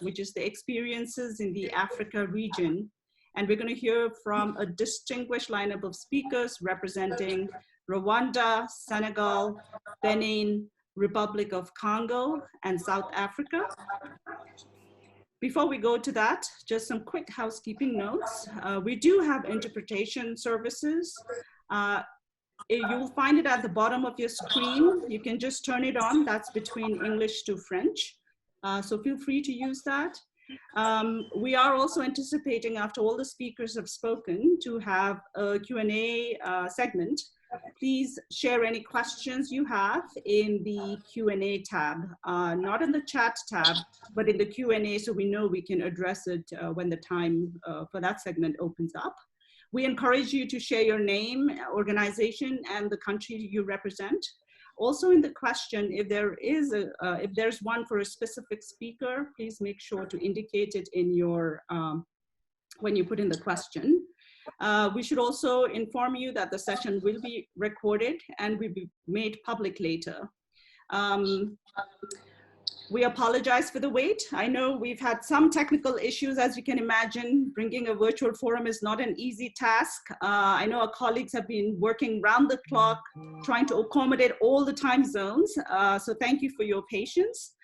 which is the experiences in the Africa region. And we're going to hear from a distinguished lineup of speakers representing Rwanda, Senegal, Benin, Republic of Congo, and South Africa. Before we go to that, just some quick housekeeping notes. We do have interpretation services. You'll find it at the bottom of your screen. You can just turn it on. That's between English to French. So feel free to use that. We are also anticipating, after all the speakers have spoken, to have a Q&A segment. Please share any questions you have in the Q&A tab, not in the chat tab, but in the Q&A, so we know we can address it when the time for that segment opens up. We encourage you to share your name, organization, and the country you represent. Also in the question, if there's one for a specific speaker, please make sure to indicate it in your, when you put in the question. We should also inform you that the session will be recorded and will be made public later. We apologize for the wait. I know we've had some technical issues, as you can imagine. Bringing a virtual forum is not an easy task. I know our colleagues have been working round the clock, trying to accommodate all the time zones. So thank you for your patience.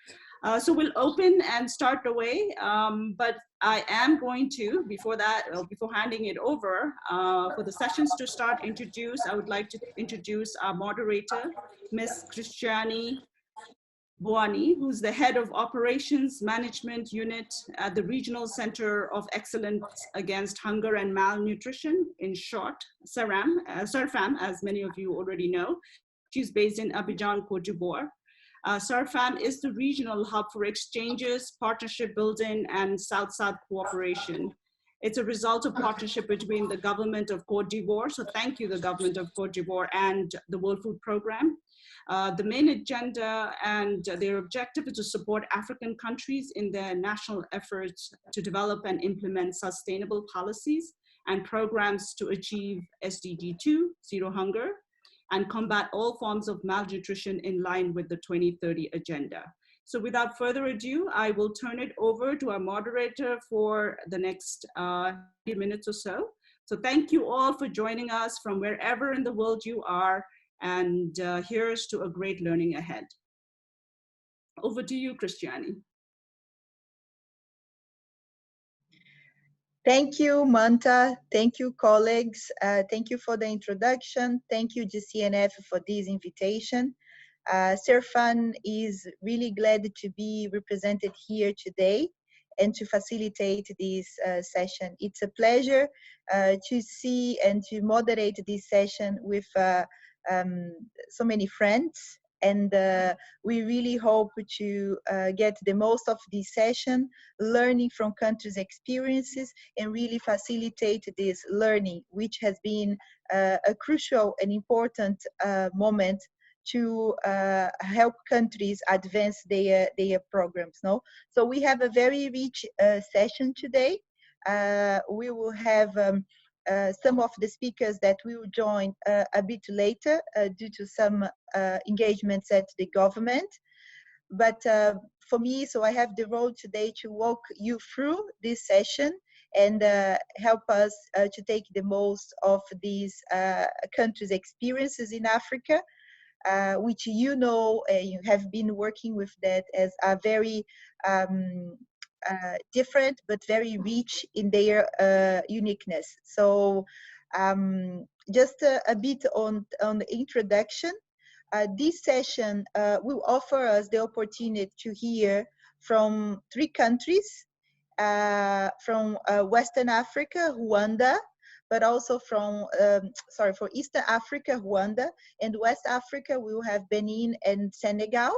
So we'll open and start away, but I am going to, before handing it over, for the sessions to start, I would like to introduce our moderator, Ms. Christiane Boani, who's the head of Operations Management Unit at the Regional Center of Excellence Against Hunger and Malnutrition, in short, SERFAM, as many of you already know. She's based in Abidjan, Cote d'Ivoire. SERFAM is the regional hub for exchanges, partnership building, and South-South cooperation. It's a result of partnership between the government of Cote d'Ivoire, so thank you, the government of Cote d'Ivoire, and the World Food Programme. The main agenda and their objective is to support African countries in their national efforts to develop and implement sustainable policies and programs to achieve SDG 2, zero hunger, and combat all forms of malnutrition in line with the 2030 agenda. So without further ado, I will turn it over to our moderator for the next few minutes or so. So thank you all for joining us from wherever in the world you are, and here's to a great learning ahead. Over to you, Christiane. Thank you, Manta. Thank you, colleagues. Thank you for the introduction. Thank you, GCNF, for this invitation. SERFAM is really glad to be represented here today and to facilitate this session. It's a pleasure to see and to moderate this session with so many friends, and we really hope to get the most of this session, learning from countries' experiences, and really facilitate this learning, which has been a crucial and important moment to help countries advance their programs. No? So we have a very rich session today. We will have some of the speakers that will join a bit later due to some engagements at the government. But for me, so I have the role today to walk you through this session and help us to take the most of these countries' experiences in Africa, which you know, you have been working with that as a very different but very rich in their uniqueness. So just a bit on the introduction. This session will offer us the opportunity to hear from 3 countries, from Western Africa, Rwanda, but also from, for Eastern Africa, Rwanda, and West Africa, we will have Benin and Senegal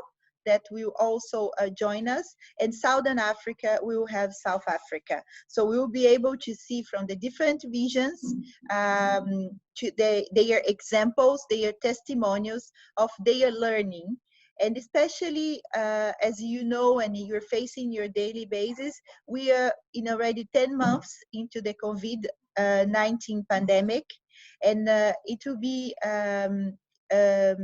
that will also join us, and Southern Africa, we will have South Africa. So we will be able to see from the different regions their examples, their testimonials of their learning. And especially, as you know, and you're facing your daily basis, we are in already 10 months into the COVID-19 pandemic, and it will be a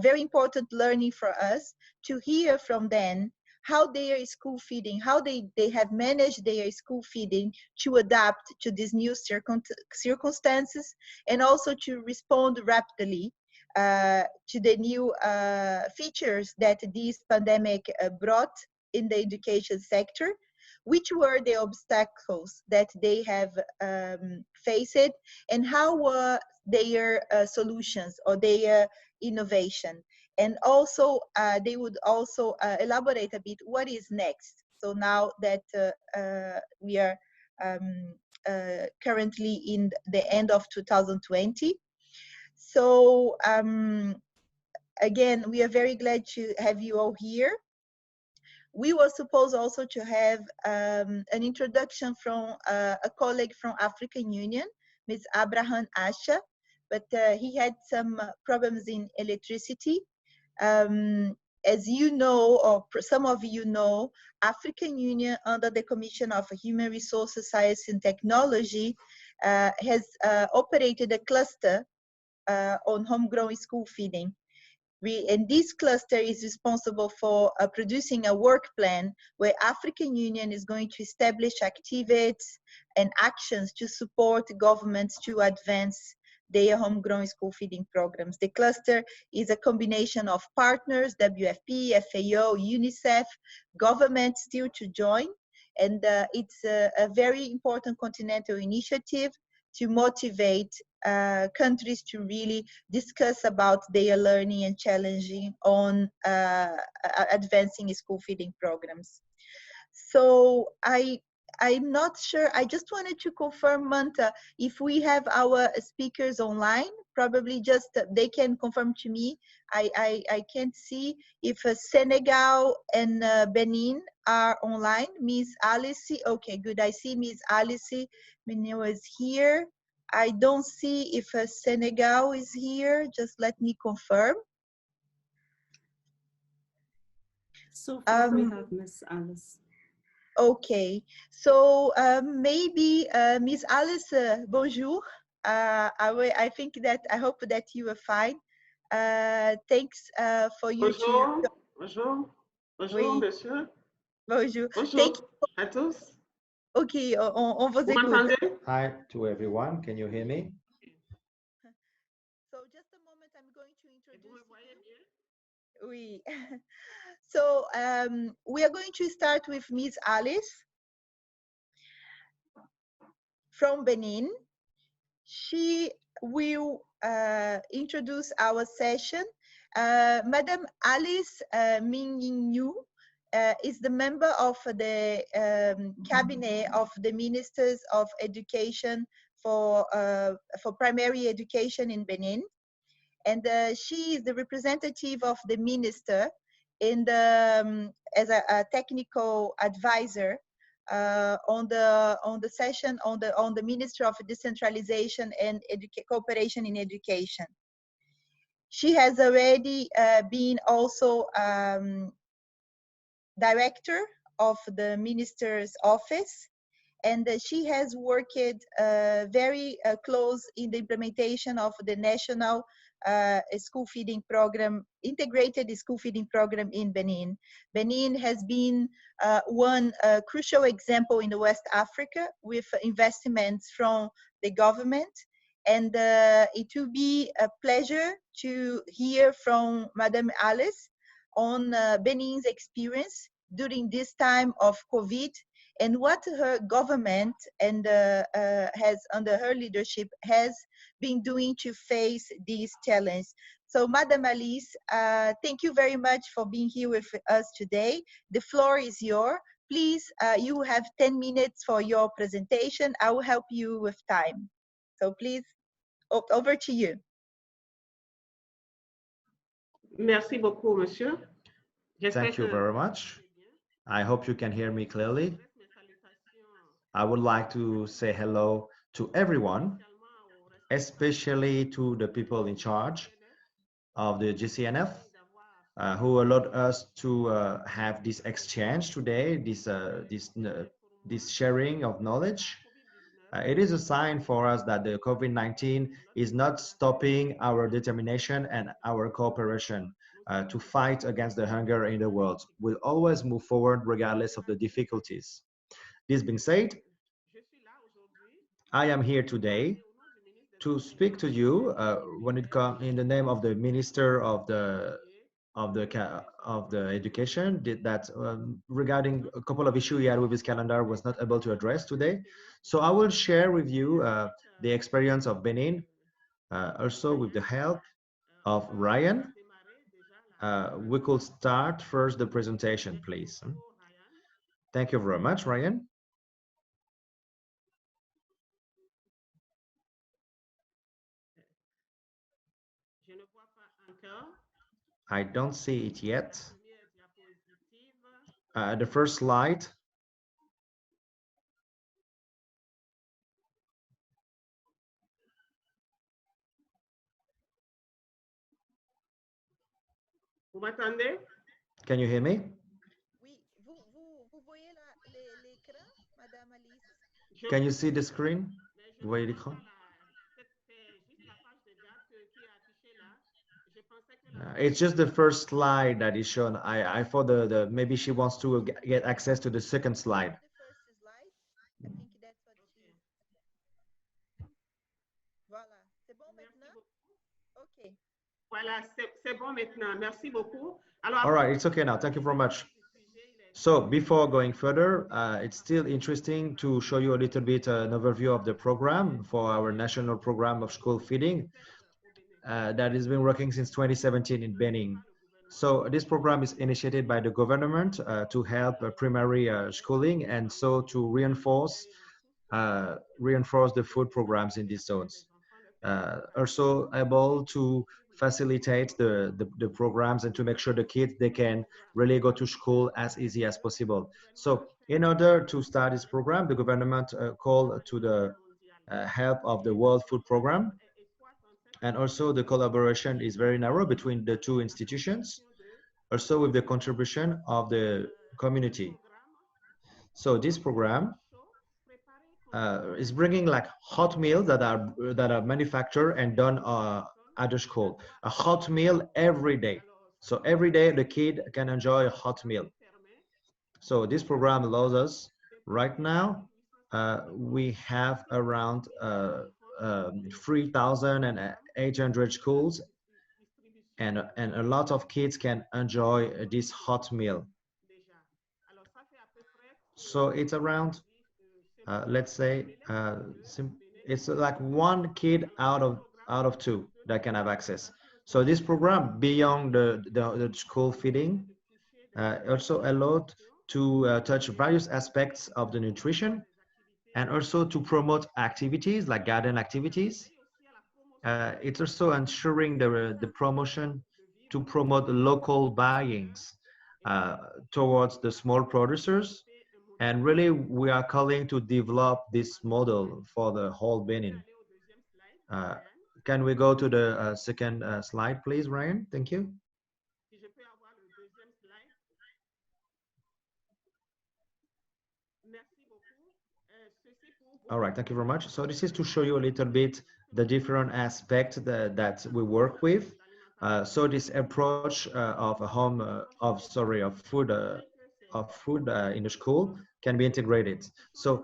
very important learning for us to hear from them how their school feeding, how they have managed their school feeding to adapt to these new circumstances, and also to respond rapidly to the new features that this pandemic brought in the education sector. Which were the obstacles that they have faced, and how were their solutions or their innovation? And also, they would also elaborate a bit what is next. So now that we are currently in the end of 2020. So again, we are very glad to have you all here. We were supposed also to have an introduction from a colleague from African Union, Ms. Abraham Asha, but he had some problems in electricity. As you know, or some of you know, African Union, under the Commission of Human Resources, Science and Technology, has operated a cluster on homegrown school feeding. And this cluster is responsible for producing a work plan where African Union is going to establish activities and actions to support governments to advance their homegrown school feeding programs. The cluster is a combination of partners, WFP, FAO, UNICEF, governments still to join. And it's a very important continental initiative to motivate countries to really discuss about their learning and challenging on advancing school feeding programs. So I'm not sure. I just wanted to confirm, Manta, if we have our speakers online. Probably just they can confirm to me. I can't see if Senegal and Benin are online. Miss Alice, okay, good. I see Miss Alice Mineo is here. I don't see if Senegal is here. Just let me confirm. So far, we have Miss Alice. Okay, so maybe Miss Alice, bonjour. I think that I hope that you are fine. Thanks for you bonjour, to. Bonjour, bonjour, Oui, monsieur. bonjour. Bonjour Thank you. à tous. Ok, on vous Vous écoute. m'entendez? Hi to everyone. Can you hear me? So just a moment, I'm going to introduce Vous me voyez bien? Oui. So we are going to start with Miss Alice from Benin. She will introduce our session. Madam Alice Minginu is the member of the cabinet of the Ministers of Education for primary education in Benin. And she is the representative of the minister in the, as a technical advisor on the session on the Ministry of Decentralization and Cooperation in Education. She has already been also director of the minister's office, and she has worked very close in the implementation of the national school feeding program, integrated school feeding program in Benin. Benin has been one crucial example in the West Africa with investments from the government. And it will be a pleasure to hear from Madame Alice on Benin's experience during this time of COVID, and what her government and has under her leadership has been doing to face these challenges. So Madam Alice, thank you very much for being here with us today. The floor is yours. Please, you have 10 minutes for your presentation. I will help you with time. So please, over to you. Merci beaucoup, monsieur. Thank you very much. I hope you can hear me clearly. I would like to say hello to everyone, especially to the people in charge of the GCNF, who allowed us to have this exchange today, this sharing of knowledge. It is a sign for us that the COVID-19 is not stopping our determination and our cooperation to fight against the hunger in the world. We'll always move forward regardless of the difficulties. This being said, I am here today to speak to you when it comes in the name of the Minister of the Education. Did that regarding a couple of issues he had with his calendar was not able to address today. So I will share with you the experience of Benin, also with the help of Ryan. We could start first the presentation, please. Thank you very much, Ryan. I don't see it yet. The first slide. Vous m'entendez? Can you hear me? Oui, vous voyez l'écran, Madame Alice? Can you see the screen? Vous voyez l'écran? It's just the first slide that is shown. I thought the maybe she wants to get access to the second slide. The first slide. I think that's what she's. Voilà. C'est bon maintenant? Okay. Voilà, c'est bon maintenant. Merci beaucoup. Alors, all right, it's okay now. Thank you very much. So before going further, it's still interesting to show you a little bit an overview of the program for our national program of school feeding that has been working since 2017 in Benin. So this program is initiated by the government to help primary schooling and so to reinforce the food programs in these zones. Also able to facilitate the programs and to make sure the kids, they can really go to school as easy as possible. So in order to start this program, the government called to the help of the World Food Program. And also the collaboration is very narrow between the two institutions, also with the contribution of the community. So this program is bringing like hot meals that are manufactured and done at the school. A hot meal every day. So every day the kid can enjoy a hot meal. So this program allows us right now. We have around 3,800 schools, and a lot of kids can enjoy this hot meal. So it's around, let's say, it's like one kid out of two that can have access. So this program, beyond the school feeding, also allowed to touch various aspects of the nutrition and also to promote activities like garden activities. It's also ensuring the promotion to promote local buyings towards the small producers. And really, we are calling to develop this model for the whole Benin. Can we go to the second slide, please, Ryan? Thank you. All right, thank you very much. So this is to show you a little bit the different aspects that we work with. So this approach of a home of food in the school can be integrated. So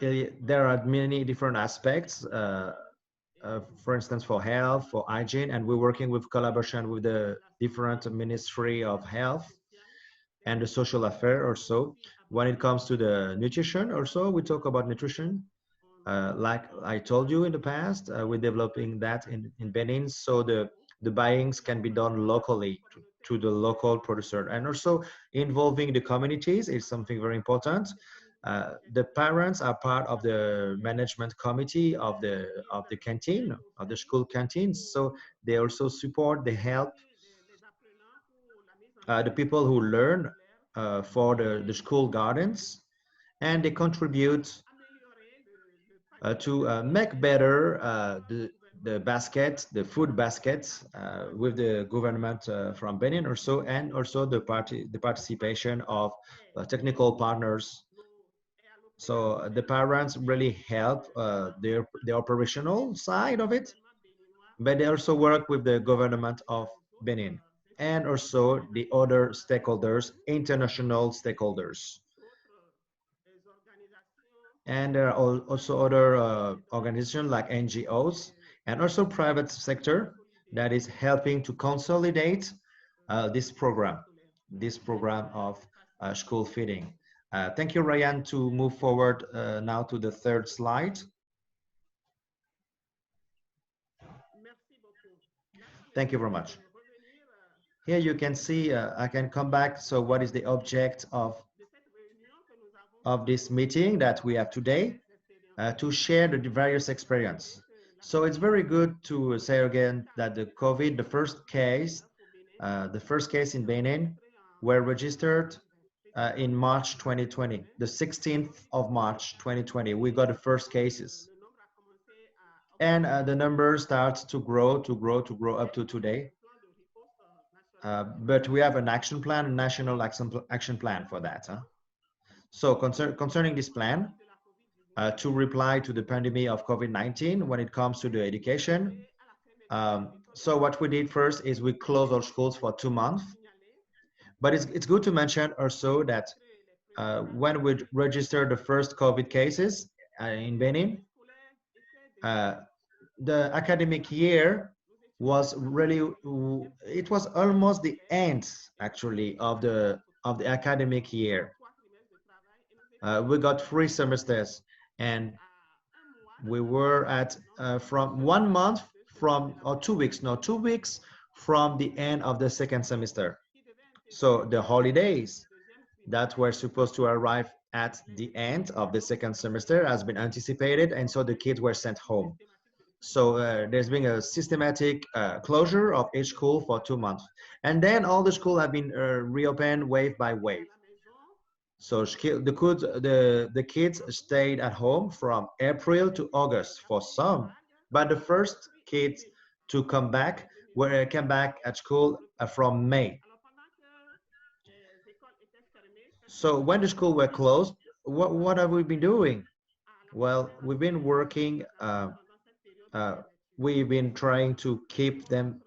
there are many different aspects. For instance, for health, for hygiene, and we're working with collaboration with the different Ministry of Health and the social affair also. When it comes to the nutrition also, we talk about nutrition. Like I told you in the past, we're developing that in Benin, so the buyings can be done locally to the local producer, and also involving the communities is something very important. The parents are part of the management committee of the canteen, of the school canteens, so they also support, they help the people who learn for the school gardens, and they contribute to make better the basket, the food baskets with the government from Benin also, and also the participation of technical partners. So the parents really help the operational side of it, but they also work with the government of Benin and also the other stakeholders, international stakeholders. And there are also other organizations like NGOs and also private sector that is helping to consolidate this program of school feeding. Thank you, Ryan, to move forward now to the third slide. Thank you very much. Here you can see, I can come back. So what is the object of this meeting that we have today? To share the various experience. So it's very good to say again that the COVID, the first case in Benin were registered in March 2020, the 16th of March 2020. We got the first cases. And the number starts to grow up to today. But we have an action plan, a national action plan for that. So concerning this plan, to reply to the pandemic of COVID-19 when it comes to the education. So what we did first is we closed our schools for 2 months. But it's good to mention also that when we registered the first COVID cases in Benin, the academic year was really, it was almost the end actually of the academic year. We got 3 semesters and we were at from 1 month or 2 weeks, no, 2 weeks from the end of the second semester. So the holidays that were supposed to arrive at the end of the second semester has been anticipated, and so the kids were sent home. So there's been a systematic closure of each school for 2 months. And then all the schools have been reopened wave by wave. So the kids stayed at home from April to August for some, but the first kids to come back came back at school from May. So when the schools were closed, what have we been doing? Well, we've been working, we've been trying to keep them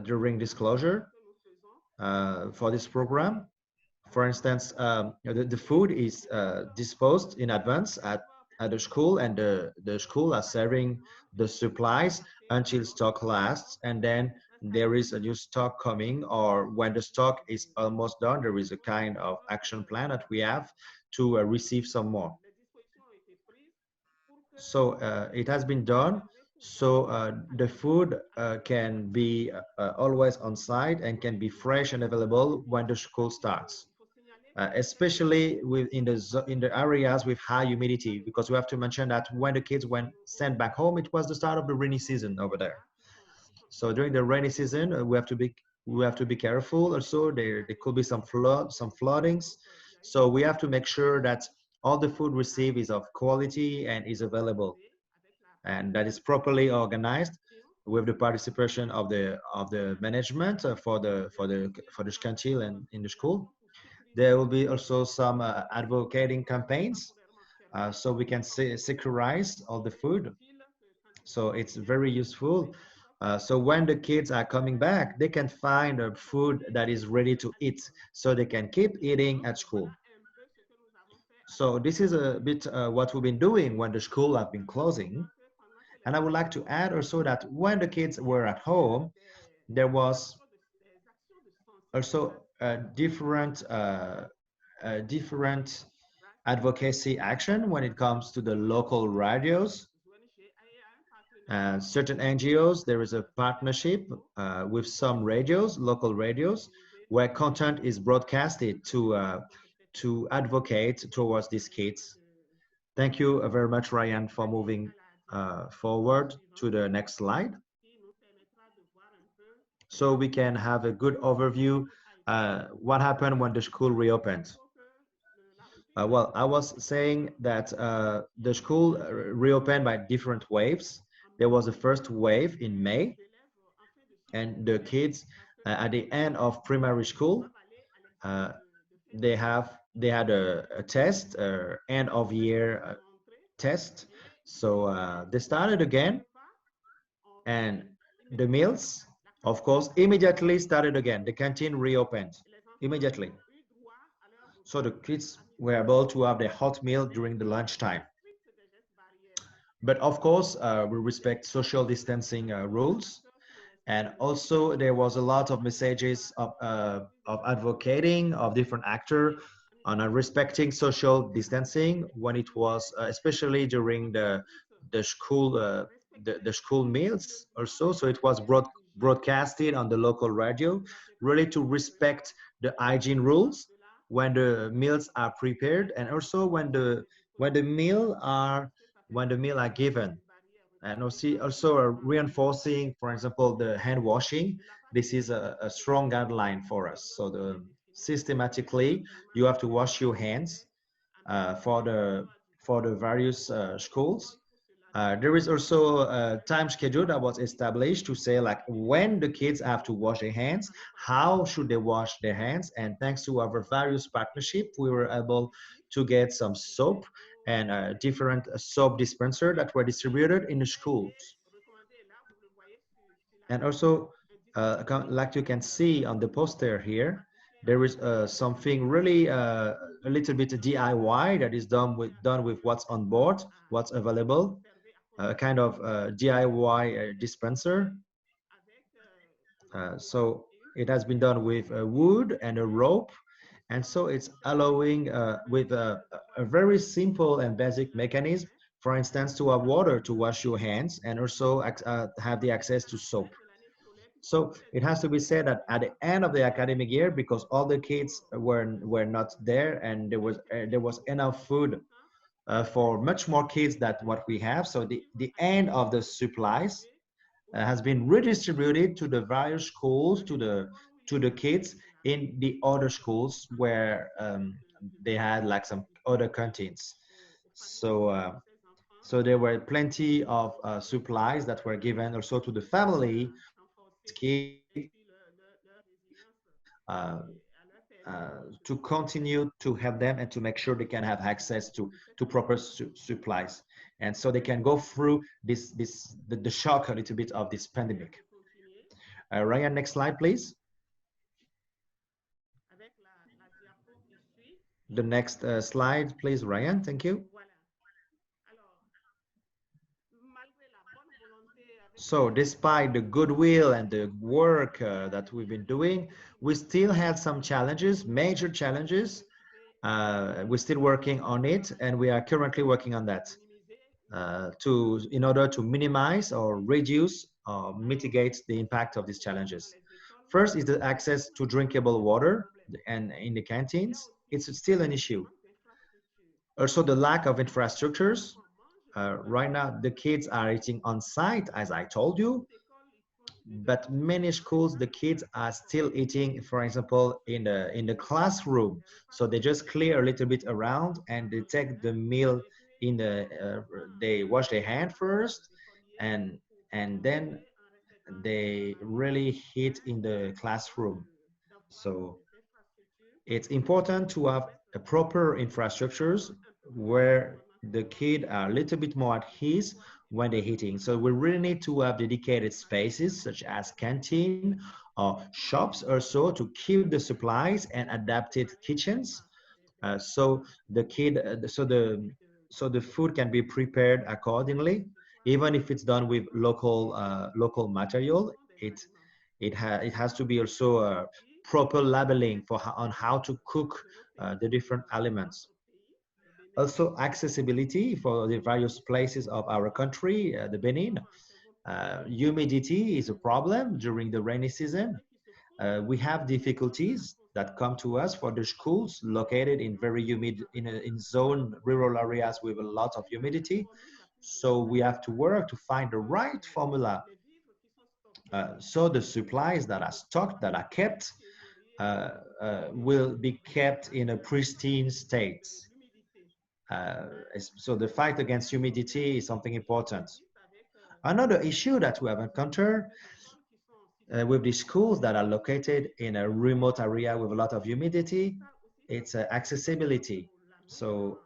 during this closure for this program. For instance, the food is disposed in advance at the school, and the school are serving the supplies until stock lasts, and then there is a new stock coming, or when the stock is almost done, there is a kind of action plan that we have to receive some more. So it has been done, so the food can be always on site and can be fresh and available when the school starts. Especially in the areas with high humidity, because we have to mention that when the kids went sent back home, it was the start of the rainy season over there. So during the rainy season, we have to be careful. Also, there could be some floodings. So we have to make sure that all the food received is of quality and is available, and that is properly organized with the participation of the management for the canteen and in the school. There will be also some advocating campaigns, so we can securize all the food. So it's very useful. So when the kids are coming back, they can find a food that is ready to eat, so they can keep eating at school. So this is a bit what we've been doing when the school have been closing. And I would like to add also that when the kids were at home, there was also different advocacy action when it comes to the local radios. Certain NGOs, there is a partnership with some radios, local radios, where content is broadcasted to advocate towards these kids. Thank you very much, Ryan, for moving forward to the next slide. So we can have a good overview what happened when the school reopened. Well, I was saying that the school reopened by different waves. There was a first wave in May, and the kids at the end of primary school, they had a test, end of year test. So they started again, and the meals, of course, immediately started again. The canteen reopened immediately. So the kids were able to have their hot meal during the lunchtime. But of course, we respect social distancing rules. And also there was a lot of messages of advocating of different actors on respecting social distancing when it was, especially during the school the school meals also. So it was broadcasted on the local radio, really to respect the hygiene rules when the meals are prepared, and also when the meal are given. And also reinforcing, for example, the hand washing. This is a strong guideline for us. So systematically, you have to wash your hands for the various schools. There is also a time schedule that was established to say like when the kids have to wash their hands, how should they wash their hands. And thanks to our various partnership, we were able to get some soap and different soap dispenser that were distributed in the schools. And also, like you can see on the poster here, there is something really a little bit DIY that is done with what's on board, what's available, a kind of DIY dispenser. So it has been done with wood and a rope, and so it's allowing with a very simple and basic mechanism, for instance, to have water to wash your hands and also have the access to soap. So it has to be said that at the end of the academic year, because all the kids were not there, and there was enough food for much more kids than what we have. So the end of the supplies has been redistributed to the various schools, to the kids in the other schools where they had like some other canteens. So there were plenty of supplies that were given also to the family of these kids to continue to help them and to make sure they can have access to proper supplies, and so they can go through the shock a little bit of this pandemic. Ryan, next slide, please. The next slide, please, Ryan. Thank you. So despite the goodwill and the work that we've been doing, we still had some challenges, major challenges. We're still working on it, and we are currently working on that in order to minimize or reduce or mitigate the impact of these challenges. First is the access to drinkable water, and in the canteens, it's still an issue. Also, the lack of infrastructures. Right now, the kids are eating on site, as I told you, but many schools, the kids are still eating, for example, in the classroom. So they just clear a little bit around and they take the meal in they wash their hand first, and then they really eat in the classroom. So it's important to have a proper infrastructures where the kids are a little bit more at ease when they're eating. So we really need to have dedicated spaces such as canteen or shops or so to keep the supplies and adapted kitchens. So the food can be prepared accordingly, even if it's done with local material. It has to be also proper labeling on how to cook the different elements. Also, accessibility for the various places of our country, the Benin. Humidity is a problem during the rainy season. We have difficulties that come to us for the schools located in very humid, in zone rural areas with a lot of humidity. So we have to work to find the right formula. So the supplies that are stocked, that are kept, will be kept in a pristine state. So the fight against humidity is something important. Another issue that we have encountered with the schools that are located in a remote area with a lot of humidity, it's accessibility. So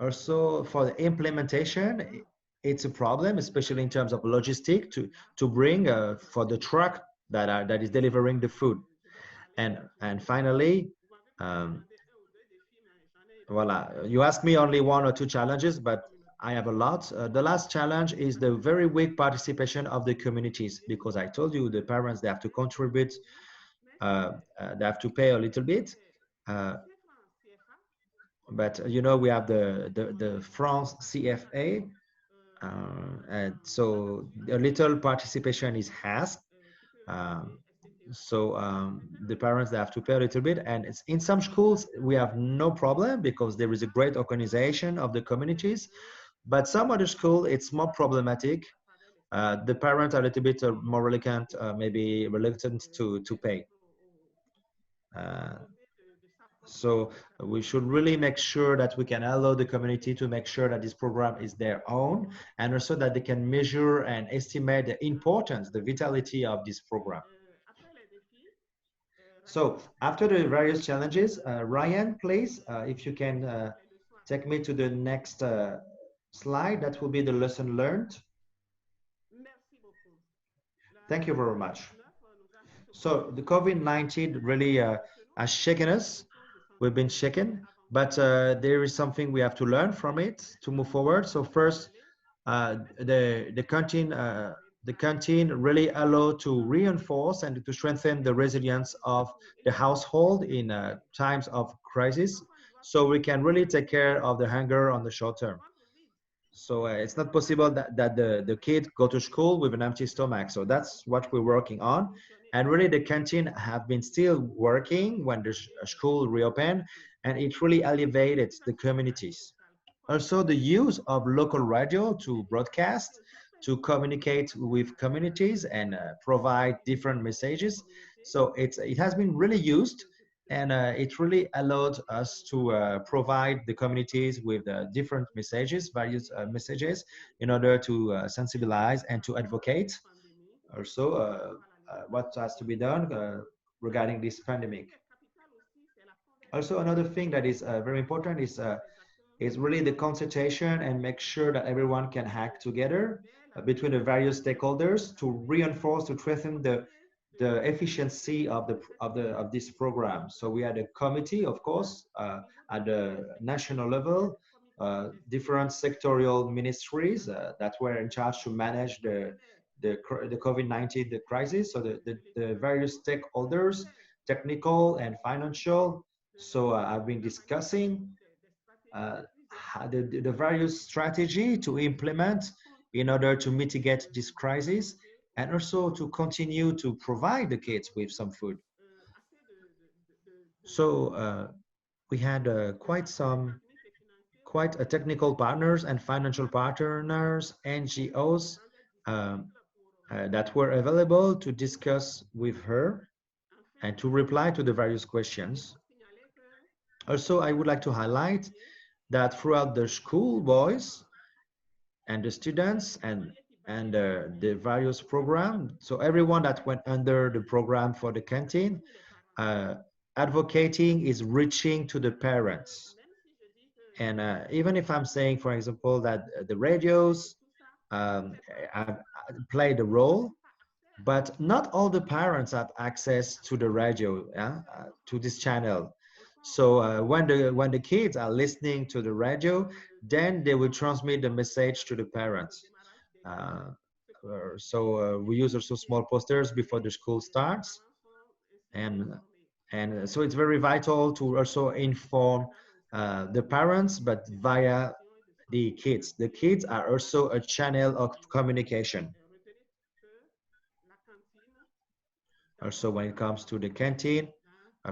also for the implementation, it's a problem, especially in terms of logistic to bring for the truck that is delivering the food. And finally, voila, you asked me only one or two challenges, but I have a lot. The last challenge is the very weak participation of the communities, because I told you the parents, they have to contribute, they have to pay a little bit. But you know, we have the France CFA, and so a little participation is asked. The parents, they have to pay a little bit, and it's in some schools we have no problem because there is a great organization of the communities, but some other school it's more problematic. The parents are a little bit more reluctant, maybe reluctant to pay. So we should really make sure that we can allow the community to make sure that this program is their own, and also that they can measure and estimate the importance, the vitality of this program. So after the various challenges, Ryan, please, if you can take me to the next slide, that will be the lesson learned. Thank you very much. So the COVID-19 really has shaken us. We've been shaken, but there is something we have to learn from it to move forward. So first, the canteen really allow to reinforce and to strengthen the resilience of the household in times of crisis, so we can really take care of the hunger on the short term. So it's not possible that the kid go to school with an empty stomach. So that's what we're working on. And really the canteen have been still working when the school reopened, and it really elevated the communities. Also the use of local radio to broadcast, to communicate with communities and provide different messages. So it has been really used, and it really allowed us to provide the communities with different messages, various messages, in order to sensibilize and to advocate also what has to be done regarding this pandemic. Also, another thing that is very important is really the consultation and make sure that everyone can hack together between the various stakeholders to reinforce, to strengthen the efficiency of this program. So we had a committee, of course, at the national level, different sectorial ministries that were in charge to manage the COVID-19 crisis. So the various stakeholders, technical and financial. So I've been discussing the various strategy to implement in order to mitigate this crisis, and also to continue to provide the kids with some food. So we had quite a technical partners and financial partners, NGOs that were available to discuss with her and to reply to the various questions. Also, I would like to highlight that throughout the school boys and the students and the various programs, so everyone that went under the program for the canteen, advocating is reaching to the parents. And even if I'm saying, for example, that the radios have played a role, but not all the parents have access to the radio, to this channel. So when the kids are listening to the radio, then they will transmit the message to the parents. So we use also small posters before the school starts, and so it's very vital to also inform the parents, but via the kids. The kids are also a channel of communication. Also, when it comes to the canteen,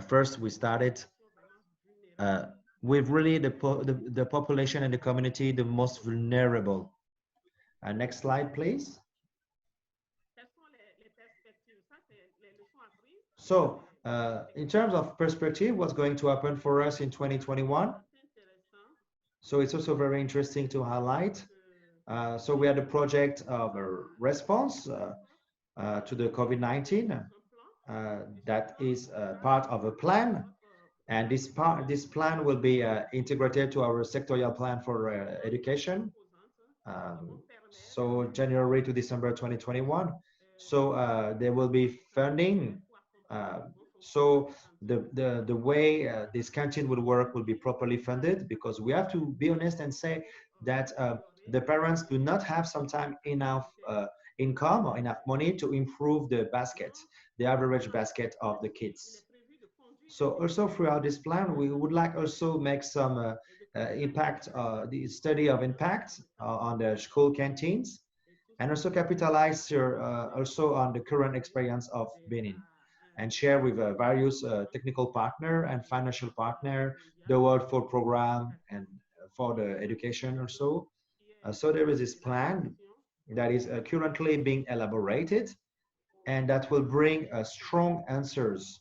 first we started with really the population and the community, the most vulnerable. Next slide, please. So in terms of perspective, what's going to happen for us in 2021? So it's also very interesting to highlight. So we had a project of a response to the COVID-19 that is part of a plan. And this plan will be integrated to our sectorial plan for education. so January to December 2021. So there will be funding. Uh, so the way this canteen will work will be properly funded, because we have to be honest and say that the parents do not have sometimes enough income or enough money to improve the average basket of the kids. So also throughout this plan, we would like also make some impact, the study of impact on the school canteens, and also capitalize your, also on the current experience of Benin, and share with various technical partner and financial partner the World Food Program and for the education also. So there is this plan that is currently being elaborated, and that will bring strong answers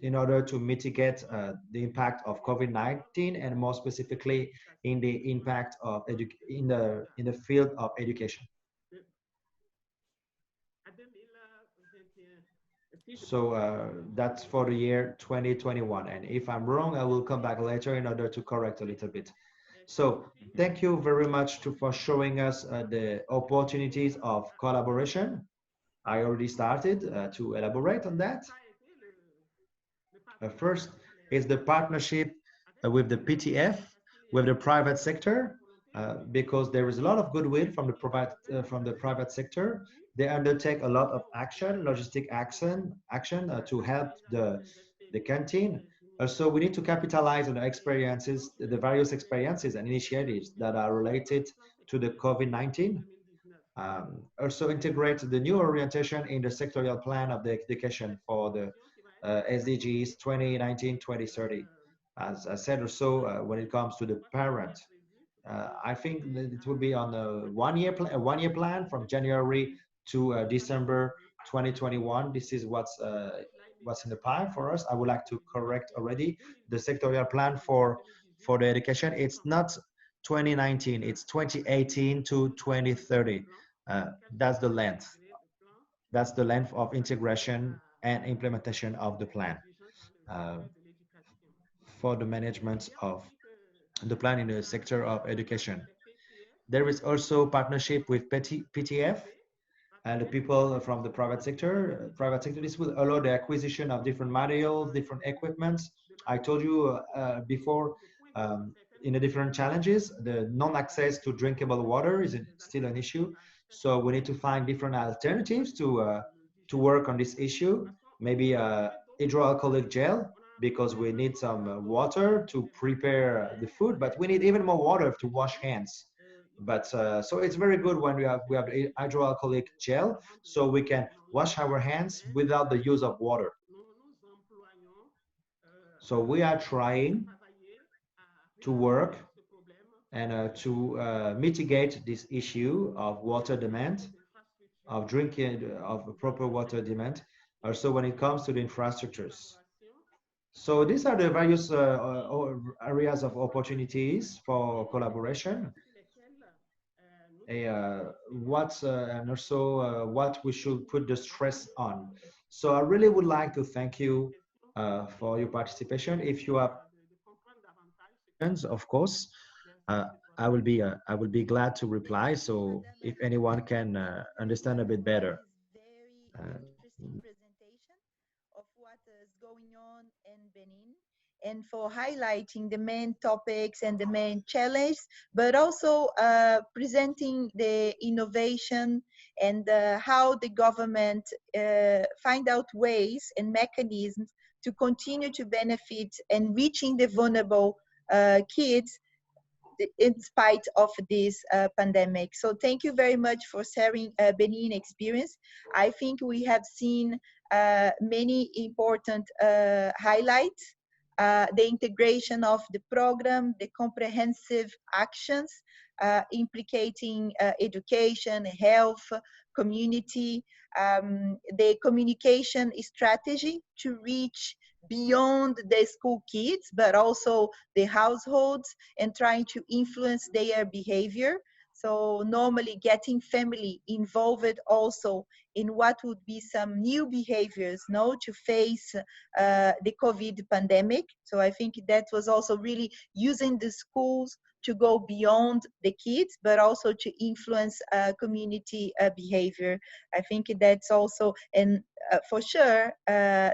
in order to mitigate the impact of COVID-19, and more specifically in the impact of in the field of education. So that's for the year 2021. And if I'm wrong, I will come back later in order to correct a little bit. So thank you very much for showing us the opportunities of collaboration. I already started to elaborate on that. First is the partnership with the PTF, with the private sector, because there is a lot of goodwill from the private sector. They undertake a lot of action, logistic action to help the canteen. So we need to capitalize on the experiences, the various experiences and initiatives that are related to the COVID-19. Also integrate the new orientation in the sectorial plan of the education for the SDGs 2019-2030. As I said also, when it comes to the parent, I think that it will be on a one-year plan from January to December 2021. This is what's in the pipe for us. I would like to correct already the sectorial plan for the education. It's not 2019, it's 2018 to 2030. That's the length. That's the length of integration and implementation of the plan uh, for the management of the plan in the sector of education. There is also partnership with PTF and the people from the private sector. This will allow the acquisition of different materials, different equipments. I told you before, in the different challenges, the non-access to drinkable water is still an issue. So we need to find different alternatives to work on this issue. Maybe hydroalcoholic gel, because we need some water to prepare the food, but we need even more water to wash hands. But so it's very good when we have hydroalcoholic gel, so we can wash our hands without the use of water. So we are trying to work and to mitigate this issue of water demand, of drinking, of proper water demand, also when it comes to the infrastructures. So these are the various areas of opportunities for collaboration. And also what we should put the stress on. So I really would like to thank you for your participation. If you have questions, of course, I will be glad to reply. So if anyone can understand a bit better. Very interesting presentation of what is going on in Benin, and for highlighting the main topics and the main challenges, but also presenting the innovation and how the government find out ways and mechanisms to continue to benefit and reaching the vulnerable kids in spite of this pandemic. So thank you very much for sharing Benin experience. I think we have seen many important highlights. The integration of the program, the comprehensive actions implicating education, health, community, the communication strategy to reach beyond the school kids, but also the households, and trying to influence their behavior. So normally getting family involved also in what would be some new behaviors, no, to face the COVID pandemic. So I think that was also really using the schools to go beyond the kids, but also to influence community behavior. I think that's also, and for sure,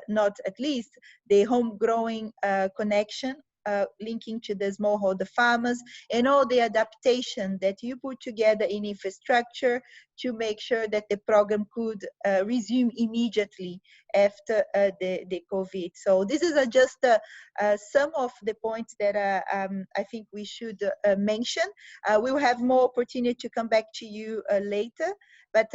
not at least, the home growing connection, linking to the smallholder farmers, and all the adaptation that you put together in infrastructure to make sure that the program could resume immediately after the COVID. So this is just some of the points that I think we should mention. We will have more opportunity to come back to you later, but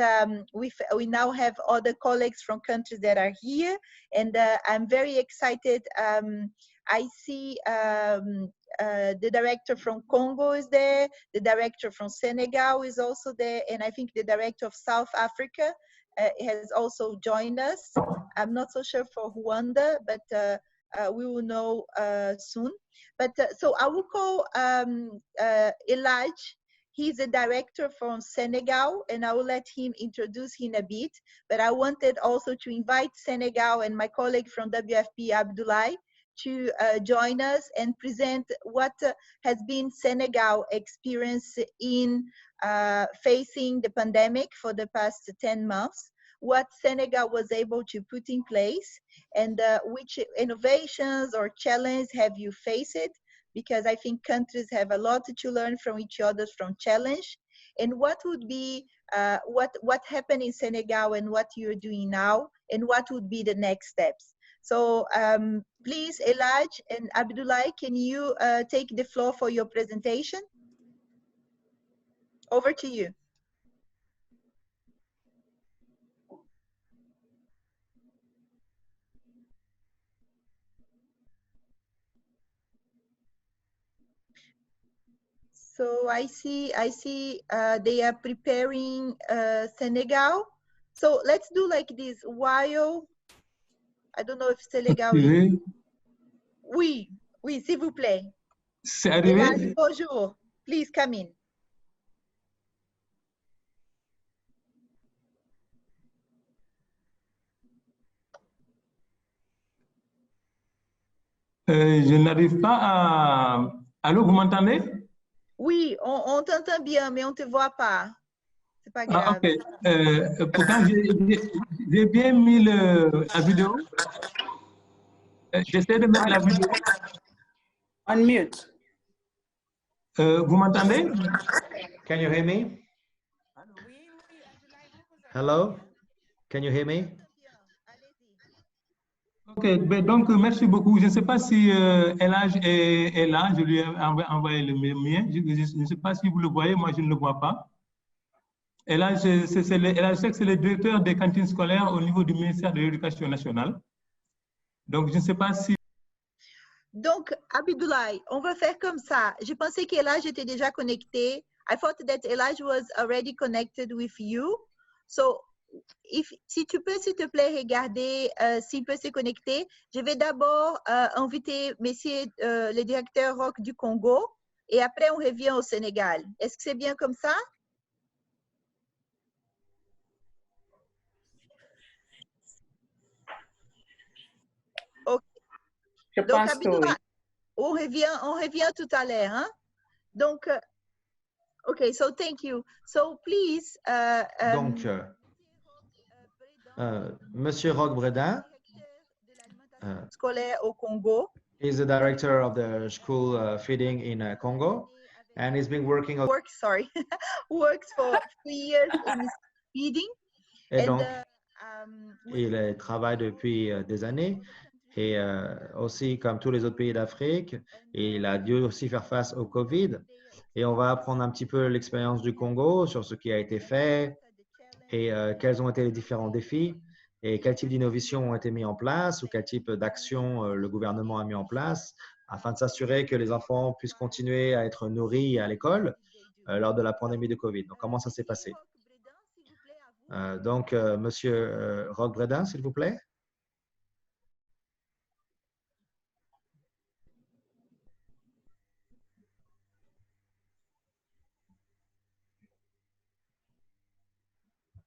we now have other colleagues from countries that are here, and I'm very excited. I see the director from Congo is there, the director from Senegal is also there, and I think the director of South Africa has also joined us. I'm not so sure for Rwanda, but we will know soon. But so I will call Elijah. He's a director from Senegal, and I will let him introduce him a bit. But I wanted also to invite Senegal and my colleague from WFP, Abdoulaye, to join us and present what has been Senegal experience in facing the pandemic for the past 10 months, what Senegal was able to put in place, and which innovations or challenges have you faced, because I think countries have a lot to learn from each other from challenge, and what would be, what happened in Senegal and what you're doing now, and what would be the next steps. So please, Elijah and Abdoulaye, can you take the floor for your presentation? Over to you. So I see they are preparing Senegal. So let's do like this. While, I don't know if Senegal is... Oui, oui, s'il vous plaît. C'est arrivé? Elijah, bonjour. Please come in. Je n'arrive pas à... Allô, vous m'entendez? Oui, on t'entend bien, mais on ne te voit pas. C'est pas grave. Ah, ok. Pourtant, j'ai bien mis la vidéo. J'essaie de mettre la vidéo. Unmute. Vous m'entendez? Can you hear me? Hello? Can you hear me? Ok, ben donc merci beaucoup. Je ne sais pas si Elage est là. Je lui ai envoyé le mien. Je ne sais pas si vous le voyez. Moi, je ne le vois pas. Elage, c'est le directeur des cantines scolaires au niveau du ministère de l'Éducation nationale. Donc, je ne sais pas si... Donc, Abdoulaye, on va faire comme ça. Je pensais qu'Elijah était déjà connecté. I thought that Elijah was already connected with you. So, si tu peux, s'il te plaît, regarder s'il peut se connecter. Je vais d'abord inviter monsieur le directeur Roch du Congo et après on revient au Sénégal. Est-ce que c'est bien comme ça? Ok. Je Donc, pense que oui. on revient tout à l'heure. Hein? Donc, okay, so thank you. So please. Donc, Monsieur Roch Bredin scolaire au Congo. is the director of the school feeding in Congo, and he's been working on... Works for 3 years in feeding. Et donc, il travaille depuis des années, et aussi comme tous les autres pays d'Afrique, il a dû aussi faire face au Covid. Et on va apprendre un petit peu l'expérience du Congo sur ce qui a été fait et quels ont été les différents défis et quel type d'innovations ont été mis en place ou quel type d'actions le gouvernement a mis en place afin de s'assurer que les enfants puissent continuer à être nourris à l'école lors de la pandémie de Covid. Donc, comment ça s'est passé? Donc, Monsieur Roch Bredin, s'il vous plaît.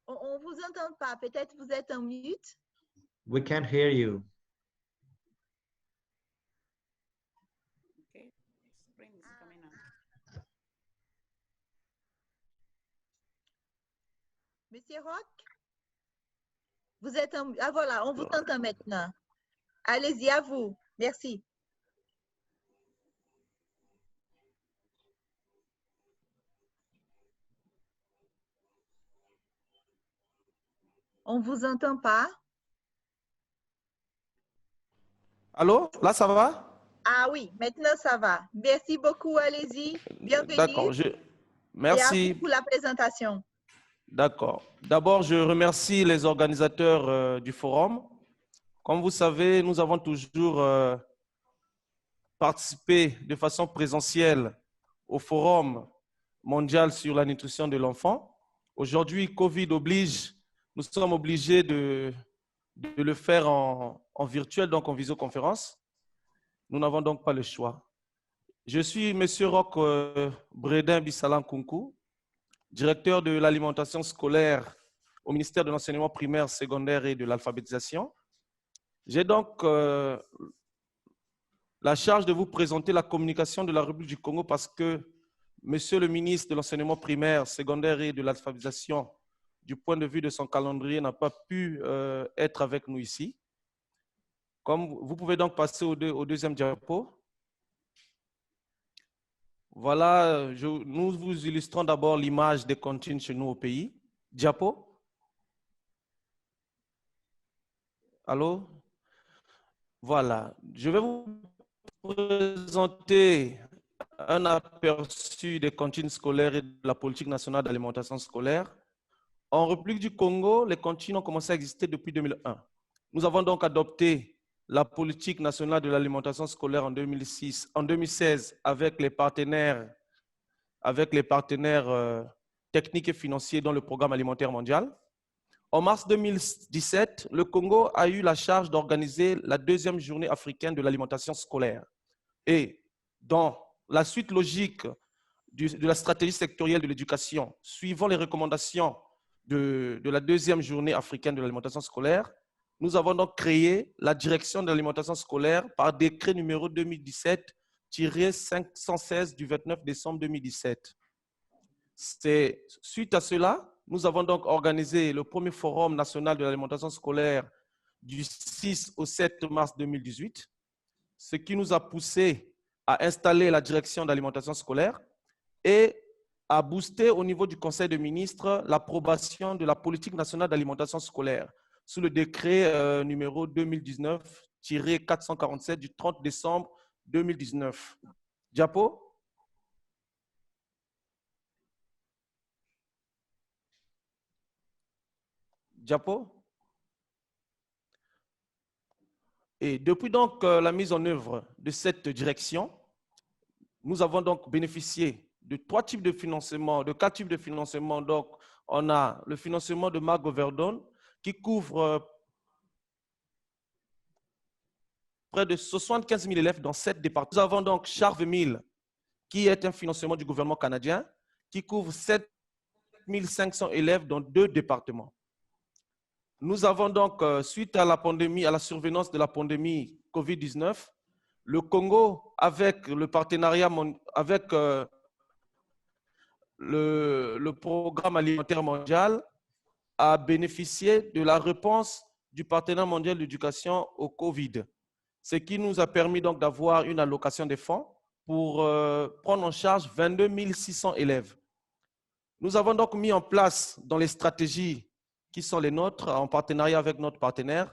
On vous entend pas. Peut-être vous êtes en mute. We can't hear you. Okay. Spring is coming out. Monsieur Roch, vous êtes en... Ah voilà, on vous entend maintenant. Allez-y, à vous. Merci. On ne vous entend pas. Allô, là ça va? Ah oui, maintenant ça va. Merci beaucoup, allez-y. D'accord, Bienvenue. Et à merci. vous pour la présentation. D'accord. D'abord, je remercie les organisateurs du forum. Comme vous savez, nous avons toujours participé de façon présentielle au forum mondial sur la nutrition de l'enfant. Aujourd'hui, Covid oblige, nous sommes obligés de le faire en virtuel, donc en visioconférence. Nous n'avons donc pas le choix. Je suis M. Roch Bredin Bissalan Kunku, directeur de l'alimentation scolaire au ministère de l'enseignement primaire, secondaire et de l'alphabétisation. J'ai donc la charge de vous présenter la communication de la République du Congo parce que Monsieur le ministre de l'enseignement primaire, secondaire et de l'alphabétisation, du point de vue de son calendrier, n'a pas pu être avec nous ici. Comme vous pouvez donc passer au deuxième diapo. Voilà, nous vous illustrons d'abord l'image des cantines chez nous au pays. Diapo. Allô? Voilà, je vais vous présenter un aperçu des cantines scolaires et de la politique nationale d'alimentation scolaire. En République du Congo, les cantines ont commencé à exister depuis 2001. Nous avons donc adopté la politique nationale de l'alimentation scolaire en 2016 avec les partenaires techniques et financiers dans le programme alimentaire mondial. En mars 2017, le Congo a eu la charge d'organiser la deuxième journée africaine de l'alimentation scolaire. Et dans la suite logique de la stratégie sectorielle de l'éducation, suivant les recommandations de la deuxième journée africaine de l'alimentation scolaire, nous avons donc créé la direction de l'alimentation scolaire par décret numéro 2017-516 du 29 décembre 2017. C'est suite à cela, nous avons donc organisé le premier forum national de l'alimentation scolaire du 6 au 7 mars 2018, ce qui nous a poussé à installer la direction d'alimentation scolaire et à booster au niveau du Conseil des ministres l'approbation de la politique nationale d'alimentation scolaire sous le décret numéro 2019-447 du 30 décembre 2019. Diapo. Diapo. Et depuis donc la mise en œuvre de cette direction, nous avons donc bénéficié de quatre types de financement. Donc, on a le financement de Marc Goverdon qui couvre près de 75 000 élèves dans 7 départements. Nous avons donc Charve 1000 qui est un financement du gouvernement canadien qui couvre 7 500 élèves dans 2 départements. Nous avons donc, suite à la pandémie, à la survenance de la pandémie COVID-19, le Congo, avec le partenariat, avec le programme alimentaire mondial, a bénéficié de la réponse du partenaire mondial d'éducation au Covid, ce qui nous a permis donc d'avoir une allocation des fonds pour prendre en charge 22 600 élèves. Nous avons donc mis en place dans les stratégies qui sont les nôtres, en partenariat avec notre partenaire,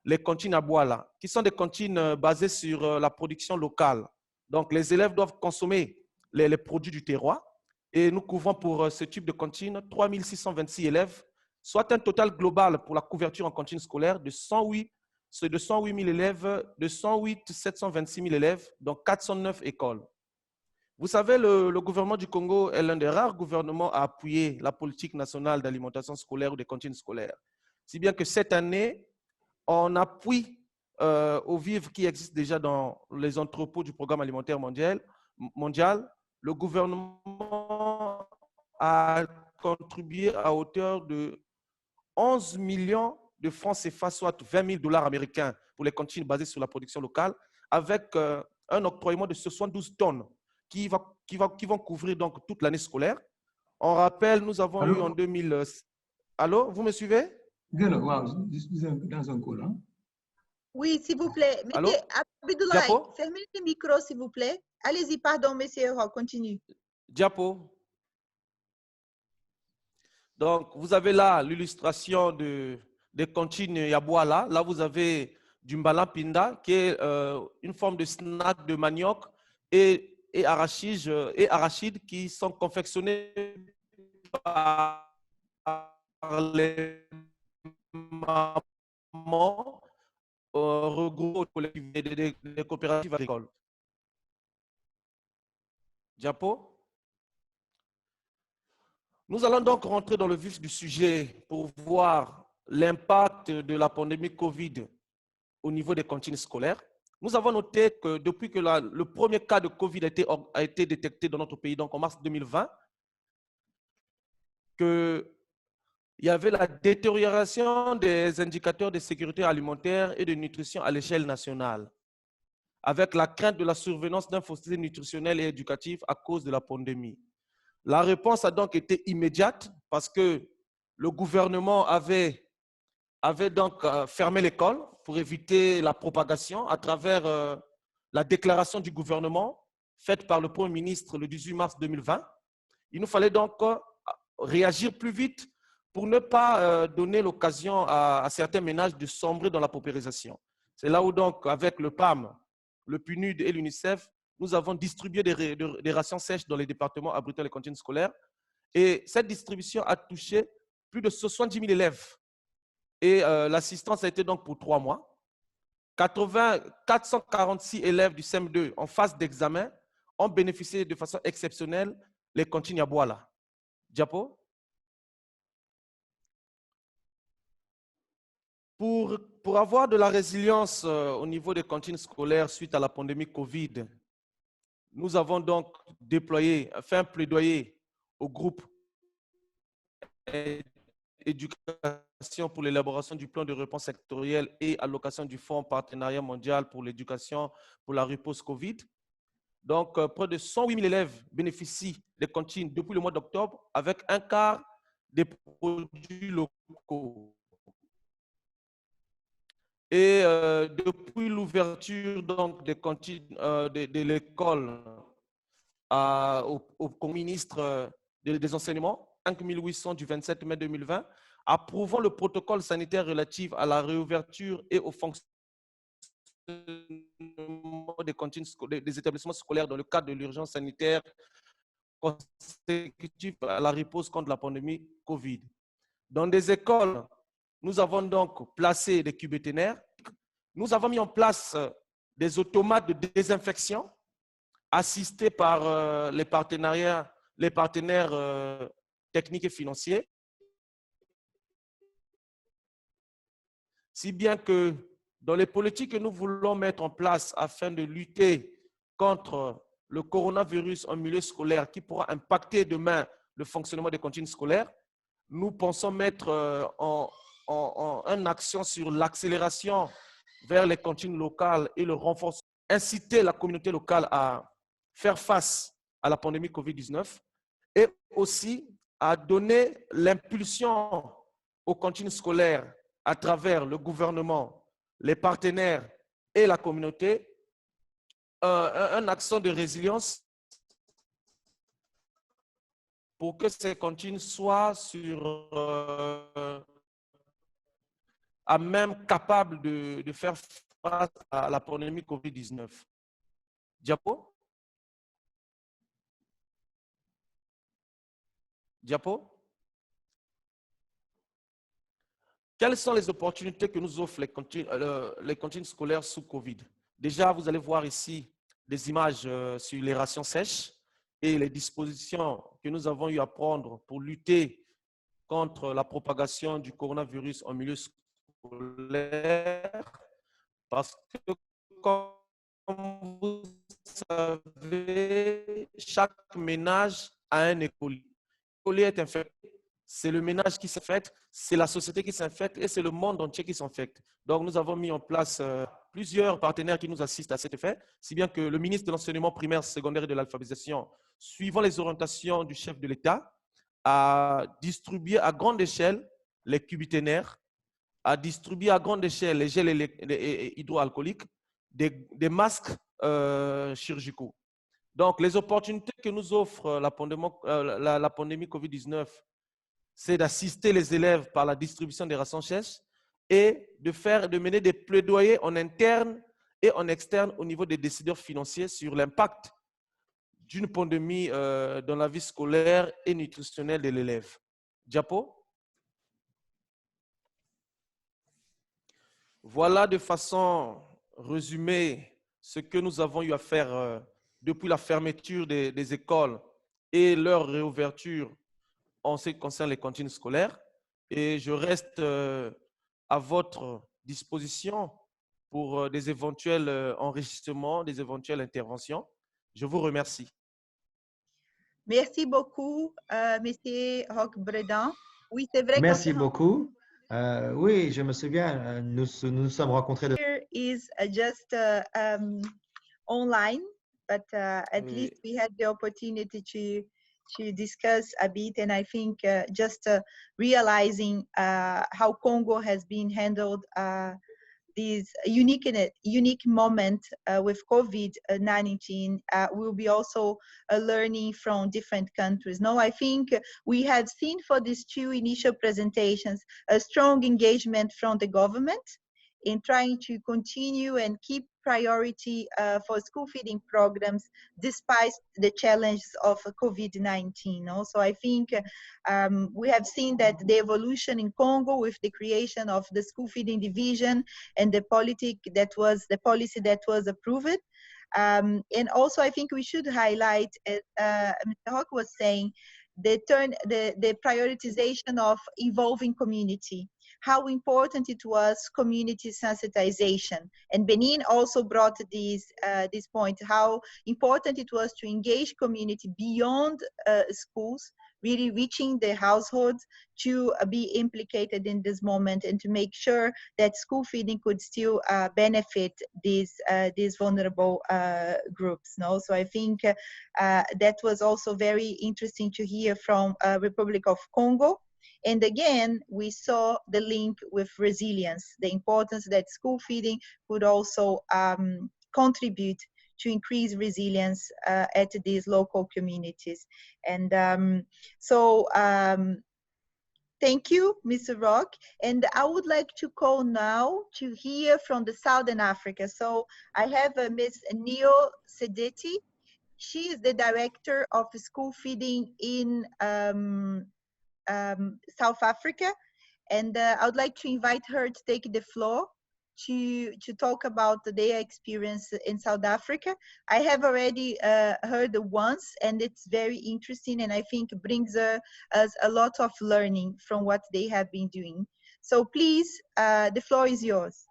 les cantines à Boala, qui sont des cantines basées sur la production locale. Donc, les élèves doivent consommer les produits du terroir et nous couvrons pour ce type de cantine 3 626 élèves, soit un total global pour la couverture en cantine scolaire de 108 000 élèves, de 108 726 000 élèves, dans 409 écoles. Vous savez, le gouvernement du Congo est l'un des rares gouvernements à appuyer la politique nationale d'alimentation scolaire ou des cantines scolaires. Si bien que cette année, on appuie aux vivres qui existent déjà dans les entrepôts du programme alimentaire mondial. Le gouvernement a contribué à hauteur de 11 millions de francs CFA, soit 20 000 $ américains pour les cantines basées sur la production locale, avec un octroiement de 72 tonnes qui vont couvrir donc toute l'année scolaire. On rappelle, nous avons eu en 2000… Allô, vous me suivez? Dans un call, hein? Oui, s'il vous plaît. Allô? Mettez, Abdoulaye, Diapo? fermez le micro, s'il vous plaît. Allez-y, pardon, monsieur, continue. Diapo. Donc, vous avez là l'illustration des cantines Yabouala. Là, vous avez du mbala pinda, qui est une forme de snack de manioc et arachide qui sont confectionnés par les mamans regroupées des coopératives agricoles. Diapo. Nous allons donc rentrer dans le vif du sujet pour voir l'impact de la pandémie Covid au niveau des cantines scolaires. Nous avons noté que depuis que le premier cas de Covid a été détecté dans notre pays, donc en mars 2020, qu'il y avait la détérioration des indicateurs de sécurité alimentaire et de nutrition à l'échelle nationale, avec la crainte de la survenance d'un fossé nutritionnel et éducatif à cause de la pandémie. La réponse a donc été immédiate parce que le gouvernement avait donc fermé l'école pour éviter la propagation à travers la déclaration du gouvernement faite par le Premier ministre le 18 mars 2020. Il nous fallait donc réagir plus vite pour ne pas donner l'occasion à certains ménages de sombrer dans la paupérisation. C'est là où donc, avec le PAM, le PNUD et l'UNICEF, nous avons distribué des rations sèches dans les départements abritant les cantines scolaires. Et cette distribution a touché plus de 70 000 élèves. Et l'assistance a été donc pour 3 mois. 446 élèves du CM2 en phase d'examen ont bénéficié de façon exceptionnelle les cantines Yabouala. Diapo. Pour avoir de la résilience au niveau des cantines scolaires suite à la pandémie Covid, nous avons donc fait un plaidoyer au groupe éducation pour l'élaboration du plan de réponse sectorielle et allocation du Fonds partenariat mondial pour l'éducation pour la riposte Covid. Donc, près de 108 000 élèves bénéficient des cantines depuis le mois d'octobre avec un quart des produits locaux. Et depuis l'ouverture des cantines de l'école au ministre des enseignements, 5 800 du 27 mai 2020, approuvant le protocole sanitaire relatif à la réouverture et au fonctionnement des cantines des établissements scolaires dans le cadre de l'urgence sanitaire consécutive à la riposte contre la pandémie Covid. Dans des écoles, nous avons donc placé des cubéténaires. Nous avons mis en place des automates de désinfection assistés par les partenaires techniques et financiers. Si bien que dans les politiques que nous voulons mettre en place afin de lutter contre le coronavirus en milieu scolaire qui pourra impacter demain le fonctionnement des cantines scolaires, nous pensons mettre en action sur l'accélération vers les cantines locales et le renforcement, inciter la communauté locale à faire face à la pandémie Covid-19 et aussi à donner l'impulsion aux cantines scolaires à travers le gouvernement, les partenaires et la communauté, un accent de résilience pour que ces cantines soient à même capables de faire face à la pandémie Covid-19. Diapo? Diapo? Quelles sont les opportunités que nous offrent les cantines scolaires sous Covid? Déjà, vous allez voir ici des images sur les rations sèches et les dispositions que nous avons eu à prendre pour lutter contre la propagation du coronavirus en milieu scolaire. Parce que, comme vous savez, chaque ménage a un écolier. L'écolier est infecté. C'est le ménage qui s'infecte, c'est la société qui s'infecte et c'est le monde entier qui s'infecte. Donc, nous avons mis en place plusieurs partenaires qui nous assistent à cet effet, si bien que le ministre de l'Enseignement primaire, secondaire et de l'alphabétisation, suivant les orientations du chef de l'État, a distribué à grande échelle les cubiténaires, à distribuer à grande échelle les gels hydroalcooliques, des masques chirurgicaux. Donc, les opportunités que nous offre la pandémie Covid-19, c'est d'assister les élèves par la distribution des rations sèches et de mener des plaidoyers en interne et en externe au niveau des décideurs financiers sur l'impact d'une pandémie dans la vie scolaire et nutritionnelle de l'élève. Diapo. Voilà de façon résumée ce que nous avons eu à faire depuis la fermeture des écoles et leur réouverture en ce qui concerne les cantines scolaires. Et je reste à votre disposition pour des éventuels enrichissements, des éventuelles interventions. Je vous remercie. Merci beaucoup, Monsieur Roch-Bredan. Oui, c'est vrai. Merci beaucoup. Oui, je me souviens, nous nous sommes rencontrés. Here is just online, but at least we had the opportunity to discuss a bit, and I think just realizing how Congo has been handled this unique moment with COVID-19 will be also learning from different countries. No, I think we have seen for these two initial presentations a strong engagement from the government in trying to continue and keep priority for school feeding programs despite the challenges of COVID-19. Also, I think we have seen that the evolution in Congo with the creation of the school feeding division and the policy that was approved. And also, I think we should highlight, as Mr. Roch was saying, the prioritization of involving community, how important it was community sensitization. And Benin also brought this point, how important it was to engage community beyond schools, really reaching the households to be implicated in this moment and to make sure that school feeding could still benefit these vulnerable groups. No? So I think that was also very interesting to hear from Republic of Congo. And again, we saw the link with resilience, the importance that school feeding could also contribute to increase resilience at these local communities. And thank you, Mr. Roch. And I would like to call now to hear from the Southern Africa. So I have Ms. Neo Sedeti. She is the director of school feeding in South Africa. And I would like to invite her to take the floor to talk about their experience in South Africa. I have already heard once, and it's very interesting, and I think brings us a lot of learning from what they have been doing. So please, the floor is yours.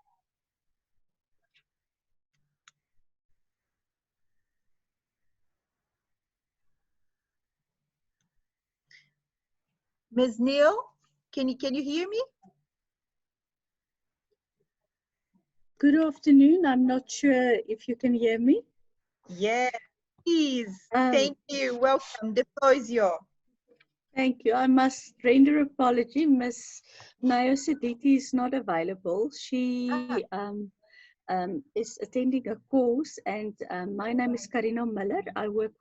Ms. Neil, can you hear me? Good afternoon. I'm not sure if you can hear me. Yes, please. Thank you. Welcome. The floor is yours. Thank you. I must render apology. Ms. Neo Sedeti is not available. She is attending a course, and my name is Karina Miller. I work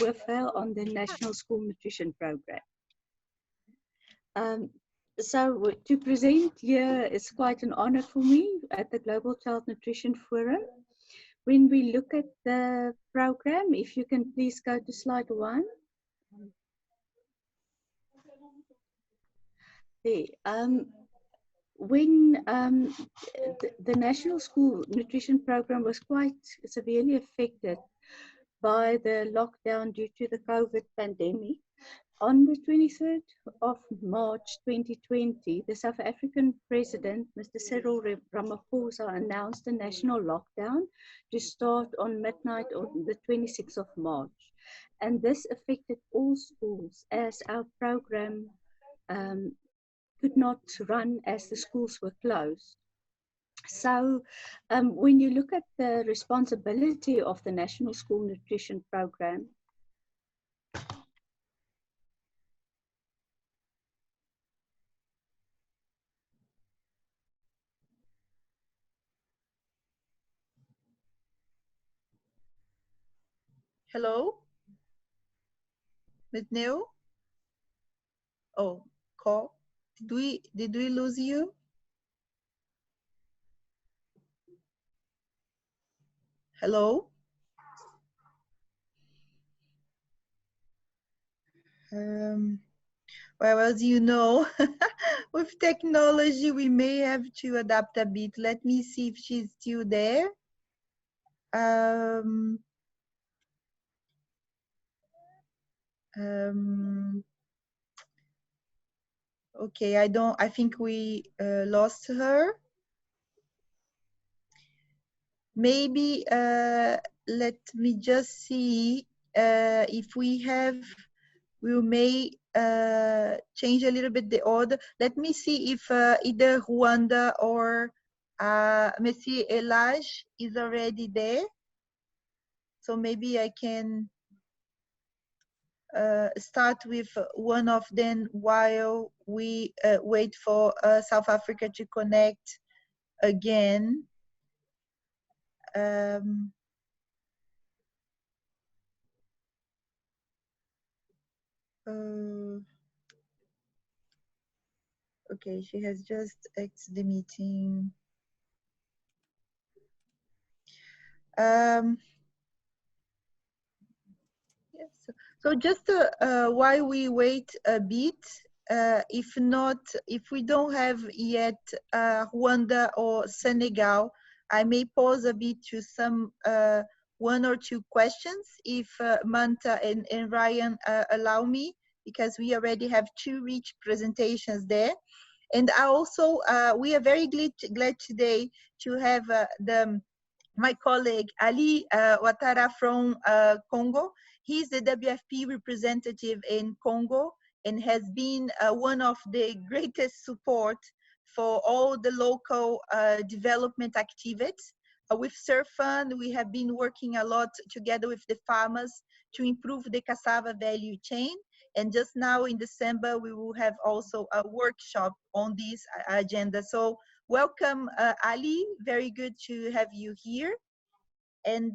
with her on the National School Nutrition Program. So to present here is quite an honor for me at the Global Child Nutrition Forum. When we look at the program, if you can please go to slide 1. There. When the National School Nutrition Program was quite severely affected by the lockdown due to the COVID pandemic, on the 23rd of March 2020, the South African President, Mr. Cyril Ramaphosa, announced a national lockdown to start on midnight on the 26th of March. And this affected all schools as our program could not run as the schools were closed. So when you look at the responsibility of the National School Nutrition Program, Hello? Mitneo? Oh, call. Did we lose you? Hello? Well, as you know, with technology, we may have to adapt a bit. Let me see if she's still there. Okay, I think we lost her. Maybe let me just see if we may change a little bit the order. Let me see if either Rwanda or Monsieur Elage is already there. So maybe I can start with one of them while we wait for South Africa to connect again. Okay, she has just exited the meeting. Yes. So just while we wait a bit, if we don't have yet Rwanda or Senegal, I may pause a bit to some one or two questions if Manta and Ryan allow me, because we already have two rich presentations there. And I also, we are very glad today to have my colleague Ali Ouattara from Congo. He's the WFP representative in Congo and has been one of the greatest support for all the local development activities. With Surfund, we have been working a lot together with the farmers to improve the cassava value chain. And just now in December, we will have also a workshop on this agenda. So welcome, Ali. Very good to have you here. And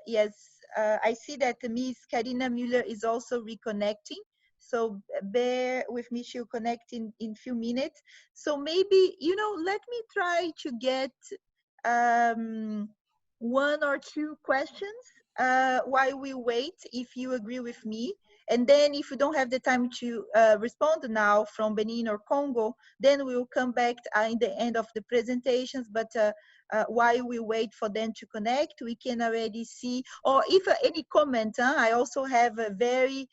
yes, I see that Ms. Karina Müller is also reconnecting. So bear with me, she'll connect in few minutes. So maybe, you know, let me try to get one or two questions while we wait, if you agree with me. And then if you don't have the time to respond now from Benin or Congo, then we'll come back in the end of the presentations. But while we wait for them to connect, we can already see, or if any comment, I also have a very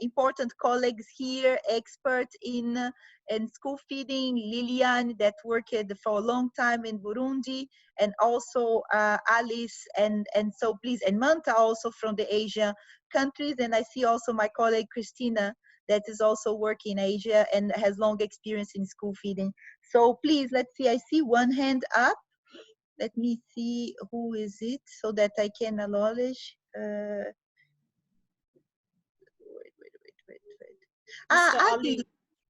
important colleagues here, experts in school feeding, Lilian, that worked for a long time in Burundi, and also Alice, and so please, and Manta also from the Asia countries. And I see also my colleague Christina, that is also working in Asia and has long experience in school feeding. So please, let's see, I see one hand up. Let me see who is it so that I can acknowledge. Wait. Ali.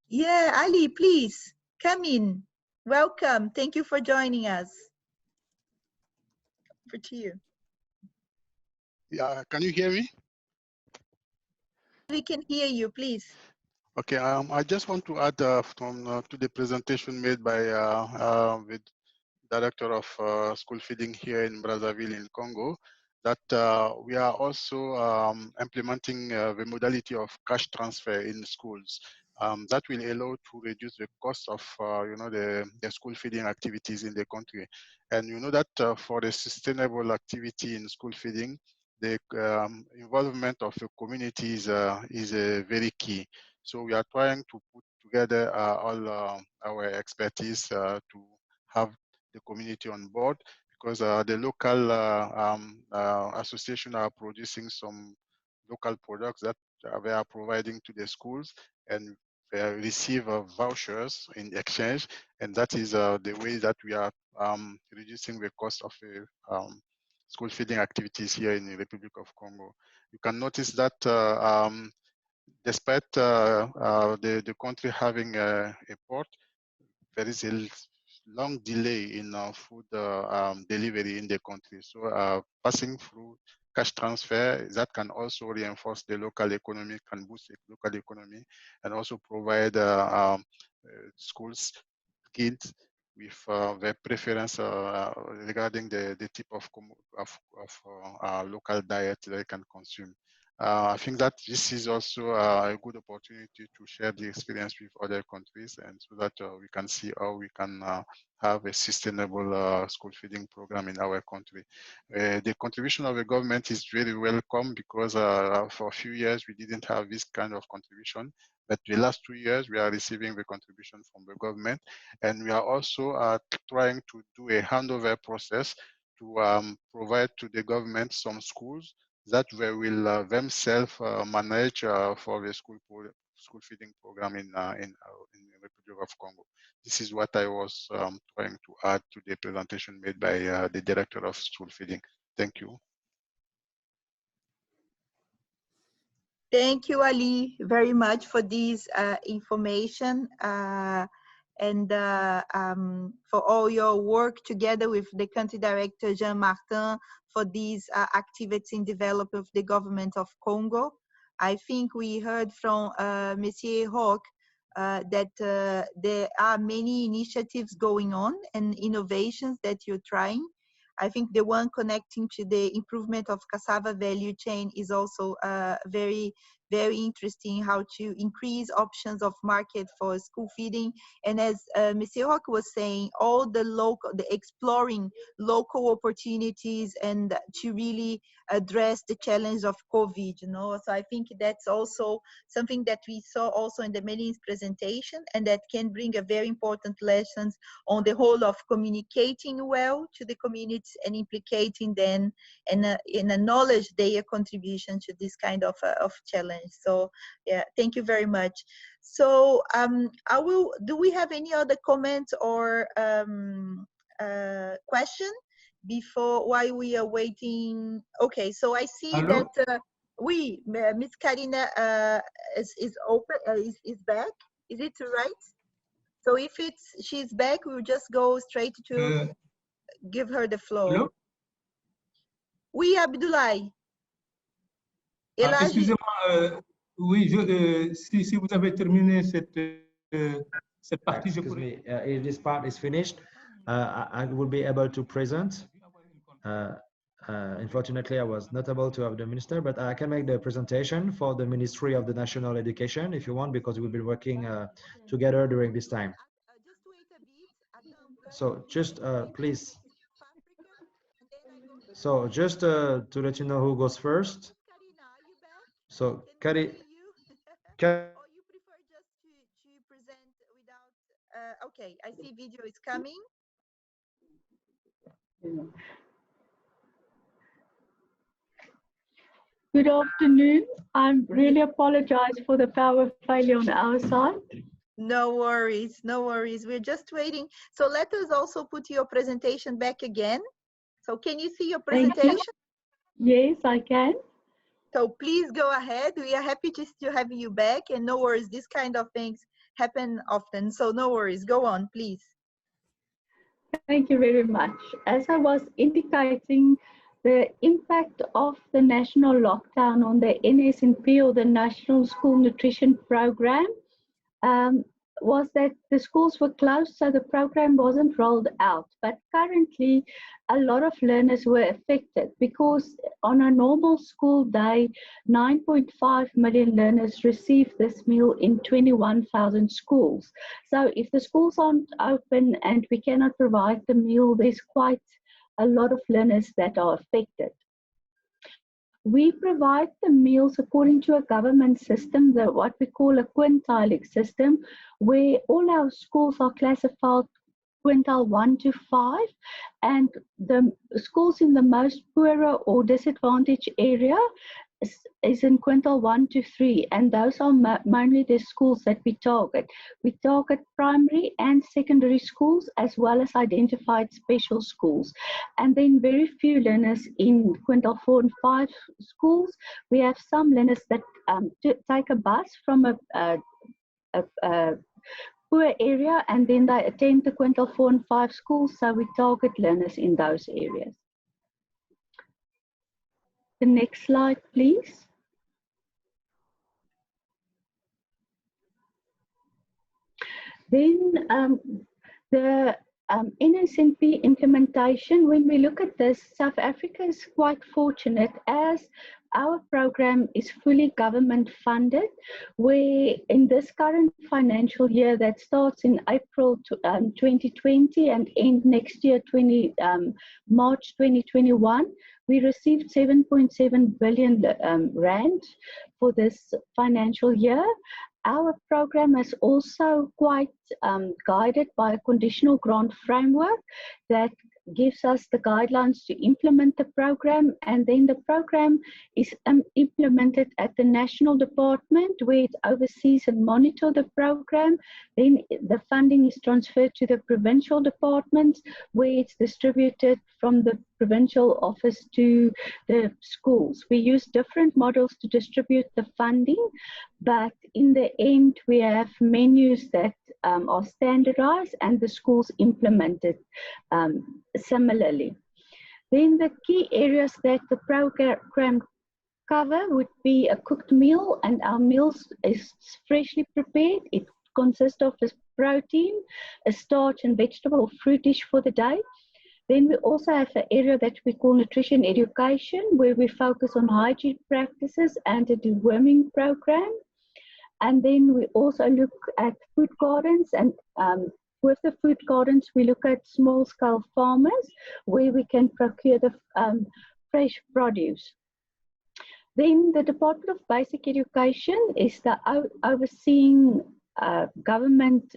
Yeah, Ali, please come in. Welcome. Thank you for joining us. Over to you. Yeah, can you hear me? We can hear you, please. Okay, I just want to add to the presentation made by the Director of School Feeding here in Brazzaville in Congo, that we are also implementing the modality of cash transfer in schools. That will allow to reduce the cost of the school feeding activities in the country. And you know that for the sustainable activity in school feeding, the involvement of the community is very key. So we are trying to put together all our expertise to have the community on board, because the local association are producing some local products that they are providing to the schools, and they receive vouchers in exchange, and that is the way that we are reducing the cost of school feeding activities here in the Republic of Congo. You can notice that despite the country having a port, there is a long delay in food delivery in the country. So passing through cash transfer that can also reinforce the local economy, can boost the local economy, and also provide schools, kids with their preference regarding the type of local diet they can consume. I think that this is also a good opportunity to share the experience with other countries, and so that we can see how we can have a sustainable school feeding program in our country. The contribution of the government is very welcome because for a few years we didn't have this kind of contribution, but the last 2 years we are receiving the contribution from the government, and we are also trying to do a handover process to provide to the government some schools that they will themselves manage for the school feeding program in the Republic of Congo. This is what I was trying to add to the presentation made by the director of school feeding. Thank you. Thank you, Ali, very much for this information and for all your work together with the country director, Jean Martin, for these activities in development of the government of Congo. I think we heard from Monsieur Roch that there are many initiatives going on and innovations that you're trying. I think the one connecting to the improvement of cassava value chain is also very, very interesting, how to increase options of market for school feeding. And as Mr. Roch was saying, all the exploring local opportunities and to really address the challenge of COVID, you know. So I think that's also something that we saw also in the Melin's presentation, and that can bring a very important lessons on the whole of communicating well to the communities and implicating them and acknowledge their contribution to this kind of challenge. So yeah, thank you very much. So do we have any other comments or question while we are waiting? Okay, so I see Hello? that Miss Karina is back. Is it right? So if she's back, we'll just go straight to give her the floor. Hello? Oui, Abdoulaye. Excusez-moi, oui, si vous avez terminé cette partie, excuse me, if this part is finished, I will be able to present. Unfortunately, I was not able to have the minister, but I can make the presentation for the Ministry of the National Education if you want, because we've been working together during this time. So just please. So just to let you know who goes first. So Kari. Or you prefer just to present without? Okay, I see video is coming. Good afternoon. I really apologize for the power failure on our side. No worries, no worries. We're just waiting. So let us also put your presentation back again. So can you see your presentation? Yes, I can. So please go ahead. We are happy to have you back, and no worries, these kind of things happen often. So no worries, go on, please. Thank you very much. As I was indicating, the impact of the national lockdown on the NSNP, or the National School Nutrition Program, was that the schools were closed, so the program wasn't rolled out. But currently, a lot of learners were affected because on a normal school day, 9.5 million learners receive this meal in 21,000 schools. So if the schools aren't open and we cannot provide the meal, there's quite a lot of learners that are affected. We provide the meals according to a government system, what we call a quintile system, where all our schools are classified quintile 1 to 5, and the schools in the most poorer or disadvantaged area is in quintile 1 to 3, and those are mainly the schools that we target. We target primary and secondary schools as well as identified special schools, and then very few learners in quintile 4 and 5 schools. We have some learners that take a bus from a poor area, and then they attend the quintile 4 and 5 schools, so we target learners in those areas. The next slide, please. Then the NSNP implementation, when we look at this, South Africa is quite fortunate as our program is fully government funded, where in this current financial year that starts in April 2020 and end next year, March 2021, we received 7.7 billion rand for this financial year. Our program is also quite guided by a conditional grant framework that gives us the guidelines to implement the program, and then the program is implemented at the national department where it oversees and monitors the program. Then the funding is transferred to the provincial departments where it's distributed from the provincial office to the schools. We use different models to distribute the funding, but in the end we have menus that are standardized and the schools implemented similarly. Then the key areas that the program cover would be a cooked meal, and our meals is freshly prepared. It consists of a protein, a starch and vegetable or fruit dish for the day. Then we also have an area that we call nutrition education, where we focus on hygiene practices and a deworming program. And then we also look at food gardens, and with the food gardens, we look at small-scale farmers where we can procure the fresh produce. Then the Department of Basic Education is the overseeing government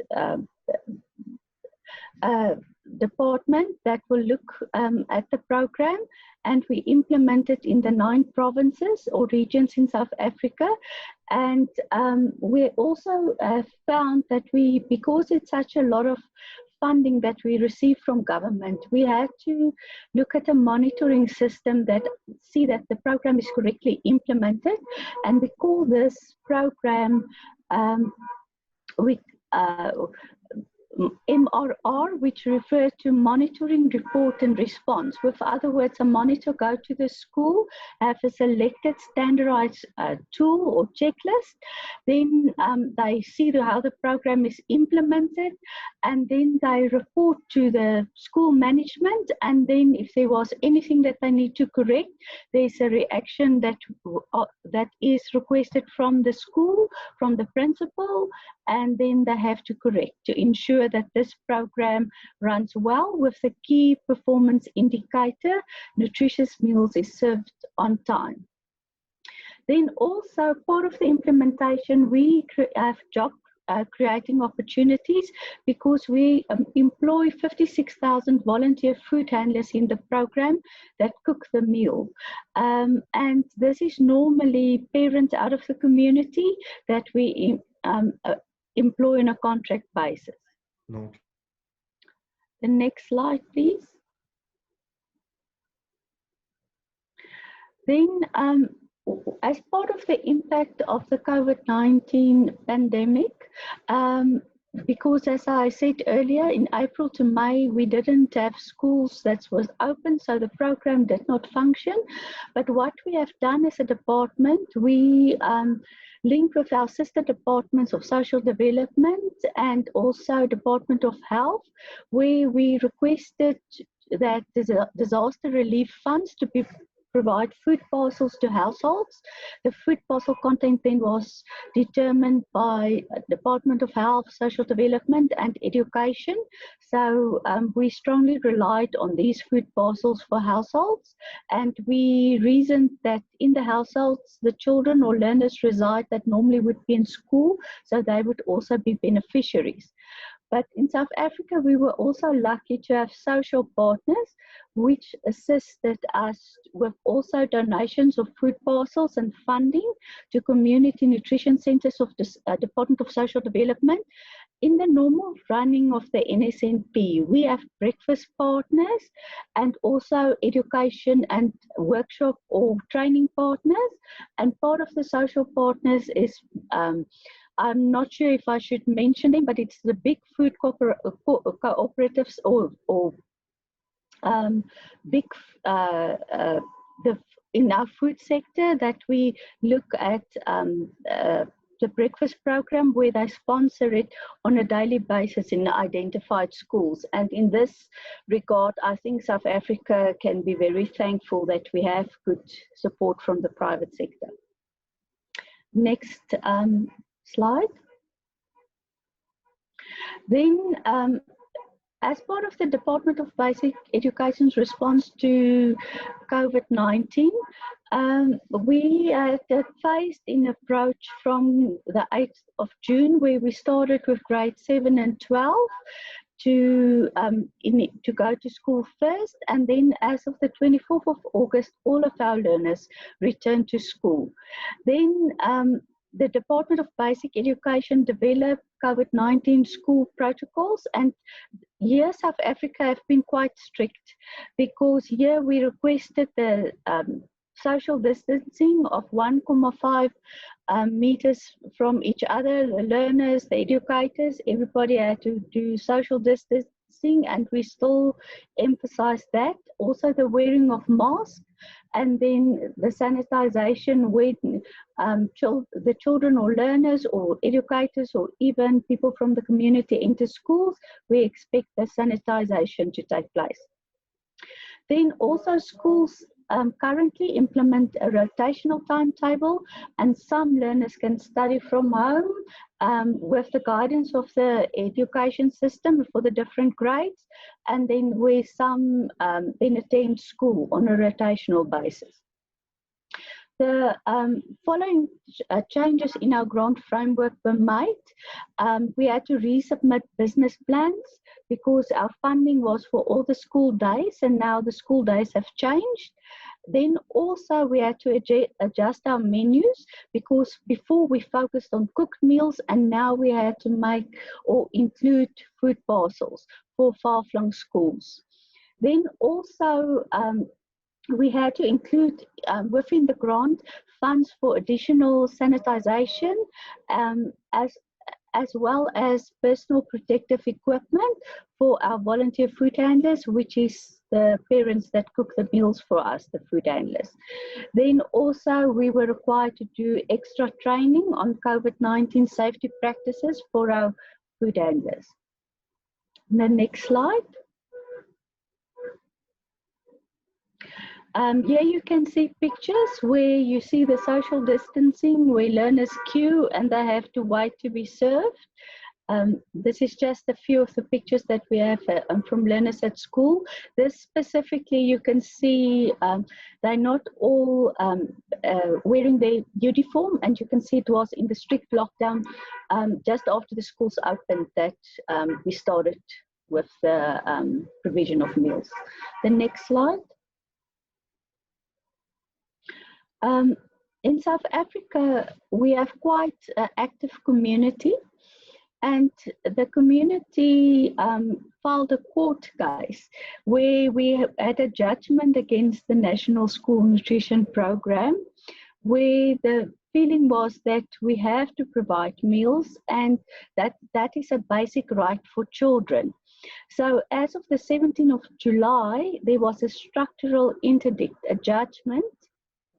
department that will look at the program, and we implement it in the 9 provinces or regions in South Africa. And we also found that because it's such a lot of funding that we receive from government, we had to look at a monitoring system that see that the program is correctly implemented, and we call this program MRR, which refers to monitoring, report and response. With other words, a monitor go to the school, have a selected standardized tool or checklist, then they see how the program is implemented, and then they report to the school management, and then if there was anything that they need to correct, there's a reaction that is requested from the school, from the principal, and then they have to correct to ensure that this program runs well with the key performance indicator, nutritious meals is served on time. Then also part of the implementation, we have job creating opportunities because we employ 56,000 volunteer food handlers in the program that cook the meal. And this is normally parents out of the community that we employ on a contract basis. No. The next slide, please. Then, as part of the impact of the COVID-19 pandemic, because as I said earlier, in April to May, we didn't have schools that was open, so the program did not function. But what we have done as a department, we linked with our sister departments of social development and also Department of Health, where we requested that disaster relief funds to provide food parcels to households. The food parcel content then was determined by Department of Health, Social Development and Education. So we strongly relied on these food parcels for households, and we reasoned that in the households the children or learners reside that normally would be in school, so they would also be beneficiaries. But in South Africa, we were also lucky to have social partners which assisted us with also donations of food parcels and funding to community nutrition centers of the Department of Social Development. In the normal running of the NSNP, we have breakfast partners and also education and workshop or training partners. And part of the social partners is I'm not sure if I should mention them, but it's the big food cooperatives or big the in our food sector that we look at the breakfast program where they sponsor it on a daily basis in identified schools. And in this regard, I think South Africa can be very thankful that we have good support from the private sector. Next slide. Then, as part of the Department of Basic Education's response to COVID-19, we had a phased-in approach from the 8th of June, where we started with grade 7 and 12 to go to school first, and then as of the 24th of August, all of our learners returned to school. Then the Department of Basic Education developed COVID-19 school protocols, and here South Africa have been quite strict, because here we requested the social distancing of 1.5 meters from each other. The learners, the educators, everybody had to do social distancing, and we still emphasize that. Also the wearing of masks, and then the sanitization when the children or learners or educators or even people from the community enter schools, we expect the sanitization to take place. Then also schools currently implement a rotational timetable, and some learners can study from home with the guidance of the education system for the different grades, and then where some then attend school on a rotational basis. The following changes in our grant framework were made. We had to resubmit business plans because our funding was for all the school days, and now the school days have changed. Then also we had to adjust our menus, because before we focused on cooked meals, and now we had to make or include food parcels for far-flung schools. Then also we had to include within the grant funds for additional sanitization, as well as personal protective equipment for our volunteer food handlers, which is the parents that cook the meals for us, the food handlers. Then also we were required to do extra training on COVID-19 safety practices for our food handlers. The next slide. Here you can see pictures where you see the social distancing, where learners queue and they have to wait to be served. This is just a few of the pictures that we have from learners at school. This specifically, you can see they're not all wearing their uniform, and you can see it was in the strict lockdown just after the schools opened that we started with the provision of meals. The next slide. In South Africa, we have quite an active community, and the community filed a court case where we had a judgment against the National School Nutrition Program, where the feeling was that we have to provide meals, and that is a basic right for children. So as of the 17th of July, there was a structural interdict, a judgment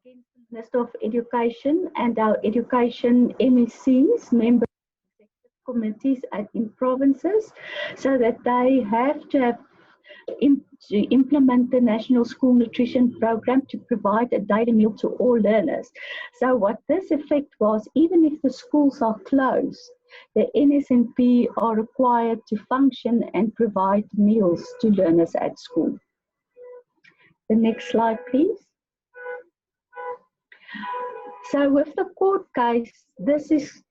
against the Minister of Education and our education MECs, members of executive committees in provinces, so that they have to implement the National School Nutrition Program to provide a daily meal to all learners. So what this effect was, even if the schools are closed, the NSNP are required to function and provide meals to learners at school. The next slide, please. So with the court case, this is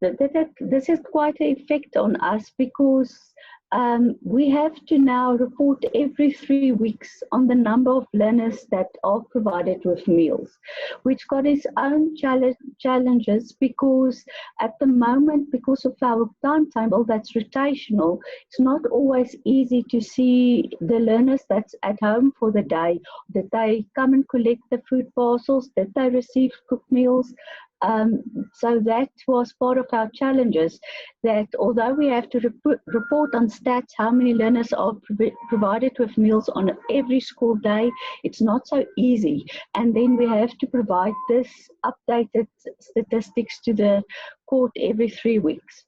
quite an effect on us, because we have to now report every 3 weeks on the number of learners that are provided with meals, which got its own challenges, because at the moment, because of our timetable that's rotational, it's not always easy to see the learners that's at home for the day, that they come and collect the food parcels, that they receive cooked meals. So that was part of our challenges, that although we have to report on stats how many learners are provided with meals on every school day, it's not so easy. And then we have to provide this updated statistics to the court every 3 weeks.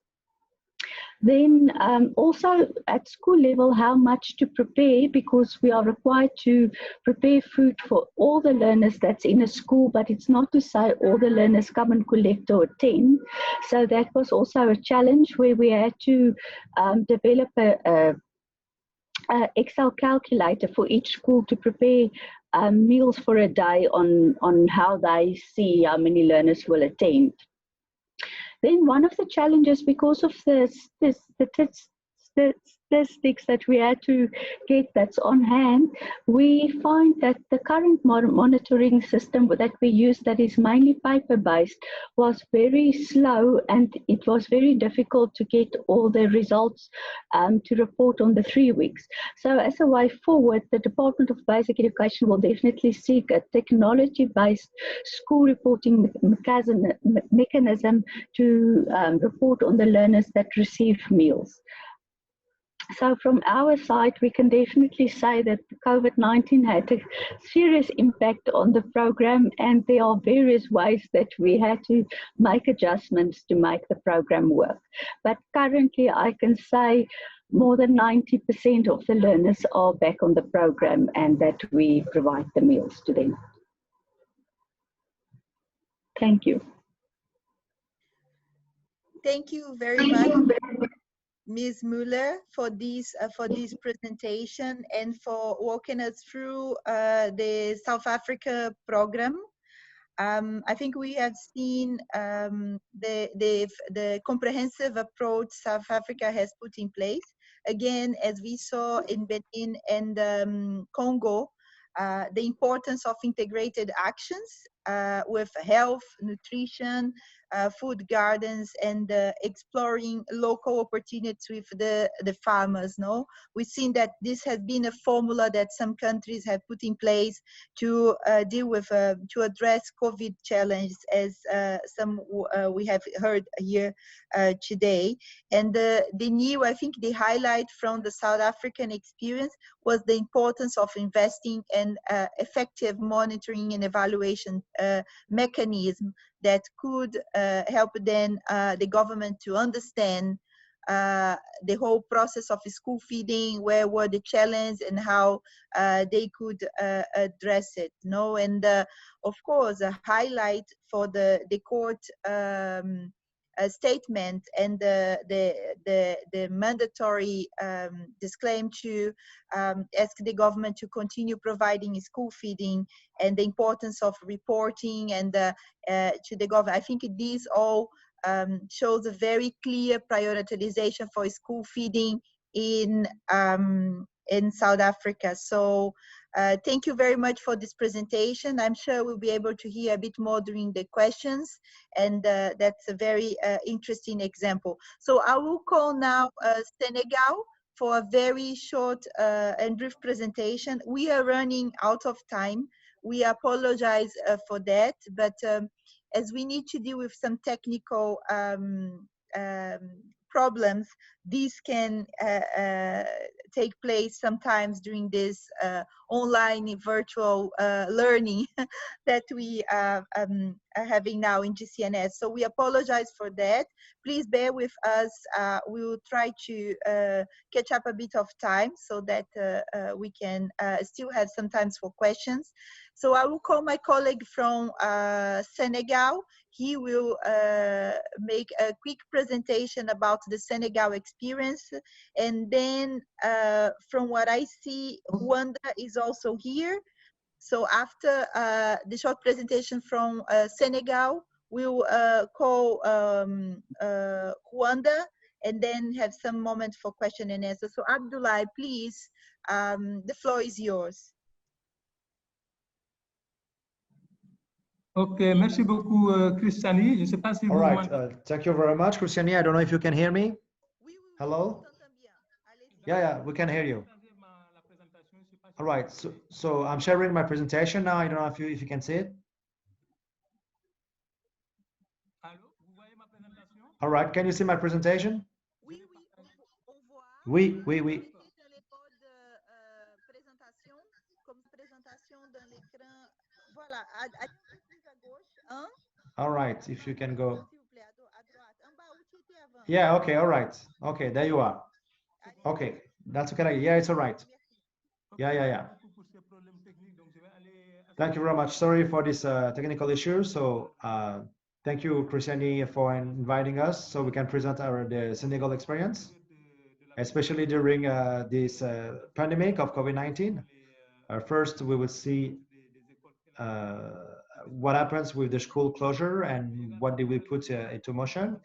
Then also at school level, how much to prepare, because we are required to prepare food for all the learners that's in a school, but it's not to say all the learners come and collect or attend. So that was also a challenge where we had to develop a Excel calculator for each school to prepare meals for a day on how they see how many learners will attend. Then one of the challenges, because of the statistics that we had to get that's on hand, we find that the current monitoring system that we use, that is mainly paper-based, was very slow, and it was very difficult to get all the results to report on the 3 weeks. So as a way forward, the Department of Basic Education will definitely seek a technology-based school reporting mechanism to report on the learners that receive meals. So from our side, we can definitely say that COVID-19 had a serious impact on the program, and there are various ways that we had to make adjustments to make the program work. But currently, I can say more than 90% of the learners are back on the program, and that we provide the meals to them. Thank you. Thank you very much, Ms. Muller, for this presentation and for walking us through the South Africa program. I think we have seen the comprehensive approach South Africa has put in place. Again, as we saw in Benin and Congo, the importance of integrated actions with health, nutrition, food gardens, and exploring local opportunities with the farmers. No, we've seen that this has been a formula that some countries have put in place to deal with, to address COVID challenge, as we have heard here today. And the new, I think the highlight from the South African experience was the importance of investing in effective monitoring and evaluation mechanism that could help then the government to understand the whole process of school feeding, where were the challenges and how they could address it. No, and of course a highlight for the court statement and the mandatory disclaim to ask the government to continue providing school feeding, and the importance of reporting and to the government. I think these all shows a very clear prioritization for school feeding in South Africa. So thank you very much for this presentation. I'm sure we'll be able to hear a bit more during the questions, and that's a very interesting example. So I will call now Senegal for a very short and brief presentation. We are running out of time. We apologize for that, but as we need to deal with some technical problems, these can take place sometimes during this online virtual learning that we are having now in GCNS. So we apologize for that. Please bear with us. We will try to catch up a bit of time so that we can still have some time for questions. So I will call my colleague from Senegal. He will make a quick presentation about the Senegal experience. And then from what I see, Rwanda is also here. So after the short presentation from Senegal, we'll call Rwanda and then have some moment for question and answer. So Abdullah, please, the floor is yours. Okay, merci beaucoup, Christiani. Je sais pas si All right, thank you very much, Christiani. I don't know if you can hear me. Hello? Yeah, we can hear you. All right, so I'm sharing my presentation now. I don't know if you can see it. All right, can you see my presentation? Oui, oui, oui. All right, if you can go. Yeah, okay, all right. Okay, there you are. Okay, that's okay. Yeah, it's all right. Yeah, yeah, yeah. Thank you very much. Sorry for this technical issue. So thank you, Christiani, for inviting us so we can present the Senegal experience, especially during this pandemic of COVID-19. First, we will see what happens with the school closure and what do we put into motion,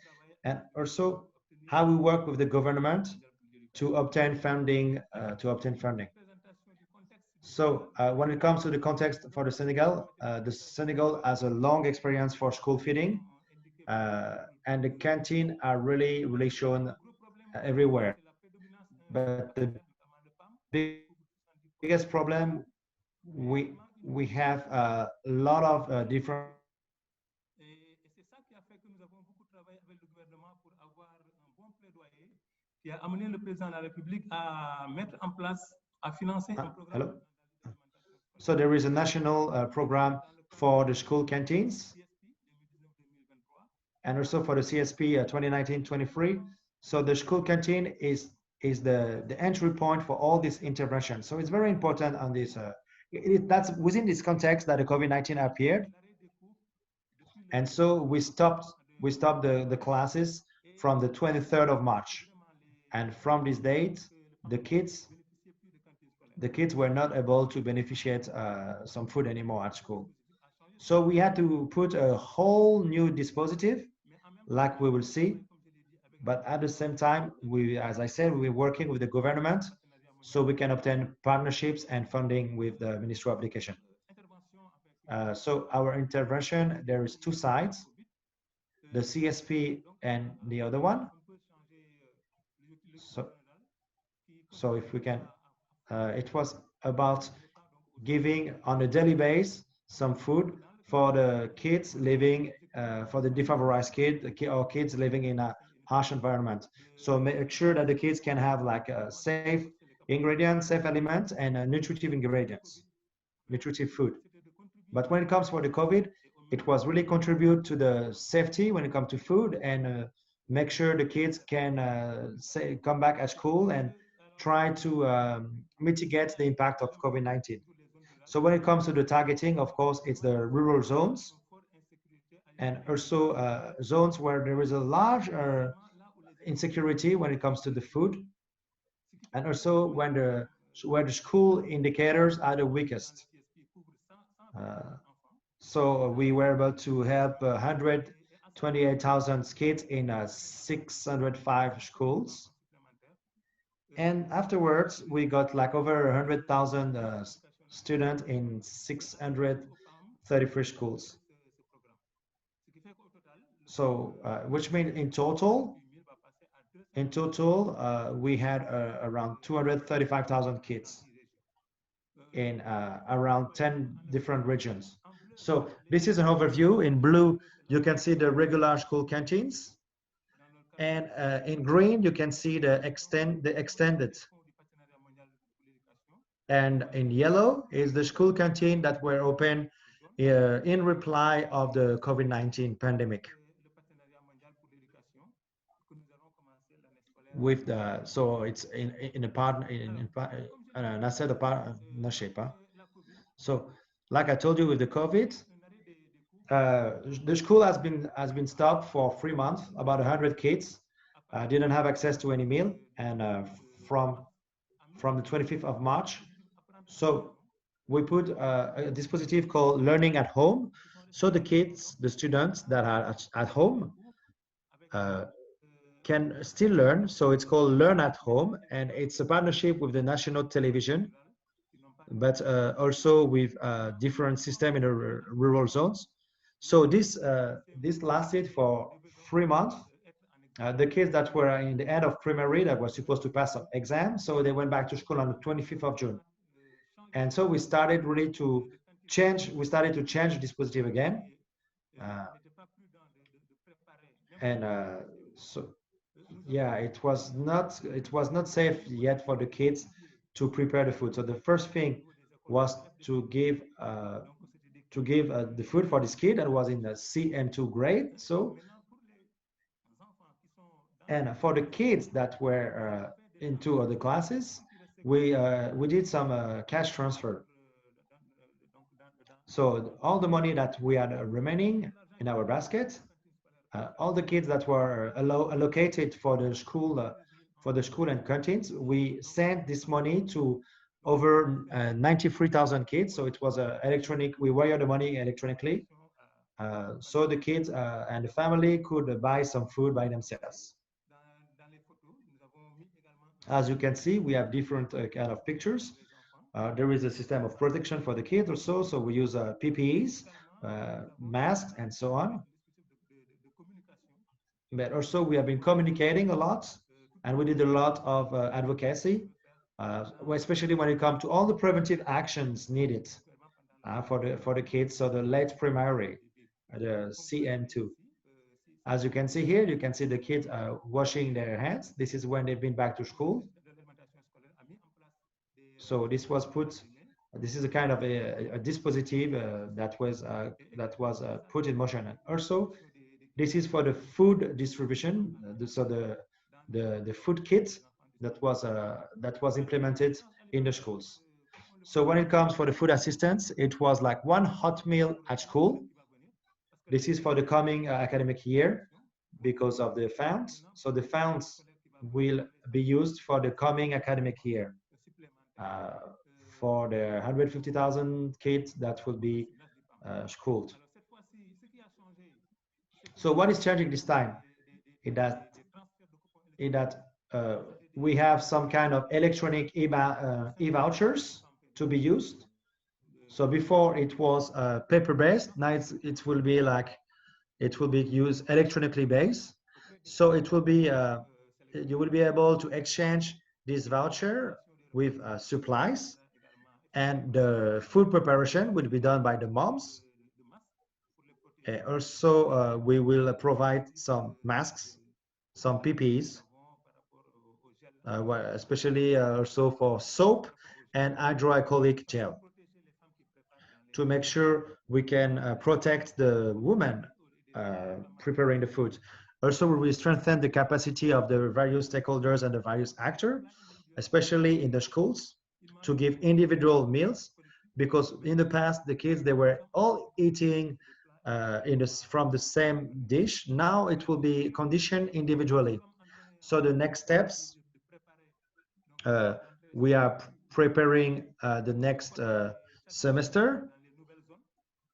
and also how we work with the government to obtain funding. So when it comes to the context for the Senegal has a long experience for school feeding, and the canteen are really shown everywhere. But the biggest problem we have a lot of different qui a amené le président de la République à mettre en place, à financer un programme. Hello? So there is a national program for the school canteens and also for the CSP 2019-23. So the school canteen is the entry point for all this intervention. So it's very important on this. That's within this context that the COVID-19 appeared. And so we stopped the classes from the 23rd of March. And from this date, the kids were not able to beneficiate some food anymore at school. So we had to put a whole new dispositive, like we will see. But at the same time, as I said, we're working with the government so we can obtain partnerships and funding with the Ministry of Education. So our intervention, there is two sides, the CSP and the other one. So if we can, it was about giving on a daily basis some food for the kids living, for the defavorized or kids living in a harsh environment. So make sure that the kids can have like a safe ingredients, safe elements, and nutritive ingredients, nutritive food. But when it comes for the COVID, it was really contribute to the safety when it comes to food and make sure the kids can come back at school and try to mitigate the impact of COVID-19. So when it comes to the targeting, of course, it's the rural zones and also zones where there is a large insecurity when it comes to the food, and also where the school indicators are the weakest. So we were able to help 128,000 kids in 605 schools. And afterwards, we got like over 100,000 students in 633 schools. So, which means in total, we had around 235,000 kids in around 10 different regions. So this is an overview. In blue, you can see the regular school canteens. And in green, you can see the extended. And in yellow is the school canteen that were open in reply of the COVID-19 pandemic. With the, so it's in a partner partnership. So like I told you with the COVID, the school has been stopped for 3 months. About 100 kids didn't have access to any meal, and from the 25th of March, so we put a dispositive called Learning at Home. So the kids, the students that are at home can still learn. So it's called Learn at Home, and it's a partnership with the national television, but also with different system in the rural zones. So this lasted for 3 months. The kids that were in the end of primary that were supposed to pass an exam, so they went back to school on the 25th of June. And so we started really to change. We started to change dispositive again. And So yeah, it was not safe yet for the kids to prepare the food. So the first thing was to give the food for this kid that was in the CN2 grade. So, and for the kids that were into other classes, we did some cash transfer. So all the money that we had remaining in our basket, all the kids that were allocated for the school and canteens, we sent this money to over 93,000 kids. So it was electronic. We wired the money electronically, so the kids and the family could buy some food by themselves. As you can see, we have different kind of pictures. There is a system of protection for the kids also. So we use PPEs, masks, and so on. But also we have been communicating a lot, and we did a lot of advocacy, especially when it comes to all the preventive actions needed for the kids. So the late primary, the CN2. As you can see here, you can see the kids washing their hands. This is when they've been back to school. So this was put. This is a kind of a dispositive that was put in motion. And also, this is for the food distribution. So the food kit that was implemented in the schools. So when it comes for the food assistance, it was like one hot meal at school. This is for the coming academic year because of the funds. So the funds will be used for the coming academic year for the 150,000 kids that will be schooled. So what is changing this time? In that we have some kind of electronic e-vouchers to be used. So before it was paper-based. Now it will be used electronically based. So it will be you will be able to exchange this voucher with supplies, and the food preparation will be done by the moms. Also, we will provide some masks, some PPEs, especially also for soap and hydroalcoholic gel, to make sure we can protect the women preparing the food. Also, we will strengthen the capacity of the various stakeholders and the various actors, especially in the schools, to give individual meals, because in the past the kids, they were all eating from the same dish. Now it will be conditioned individually. So the next steps, we are preparing the next semester,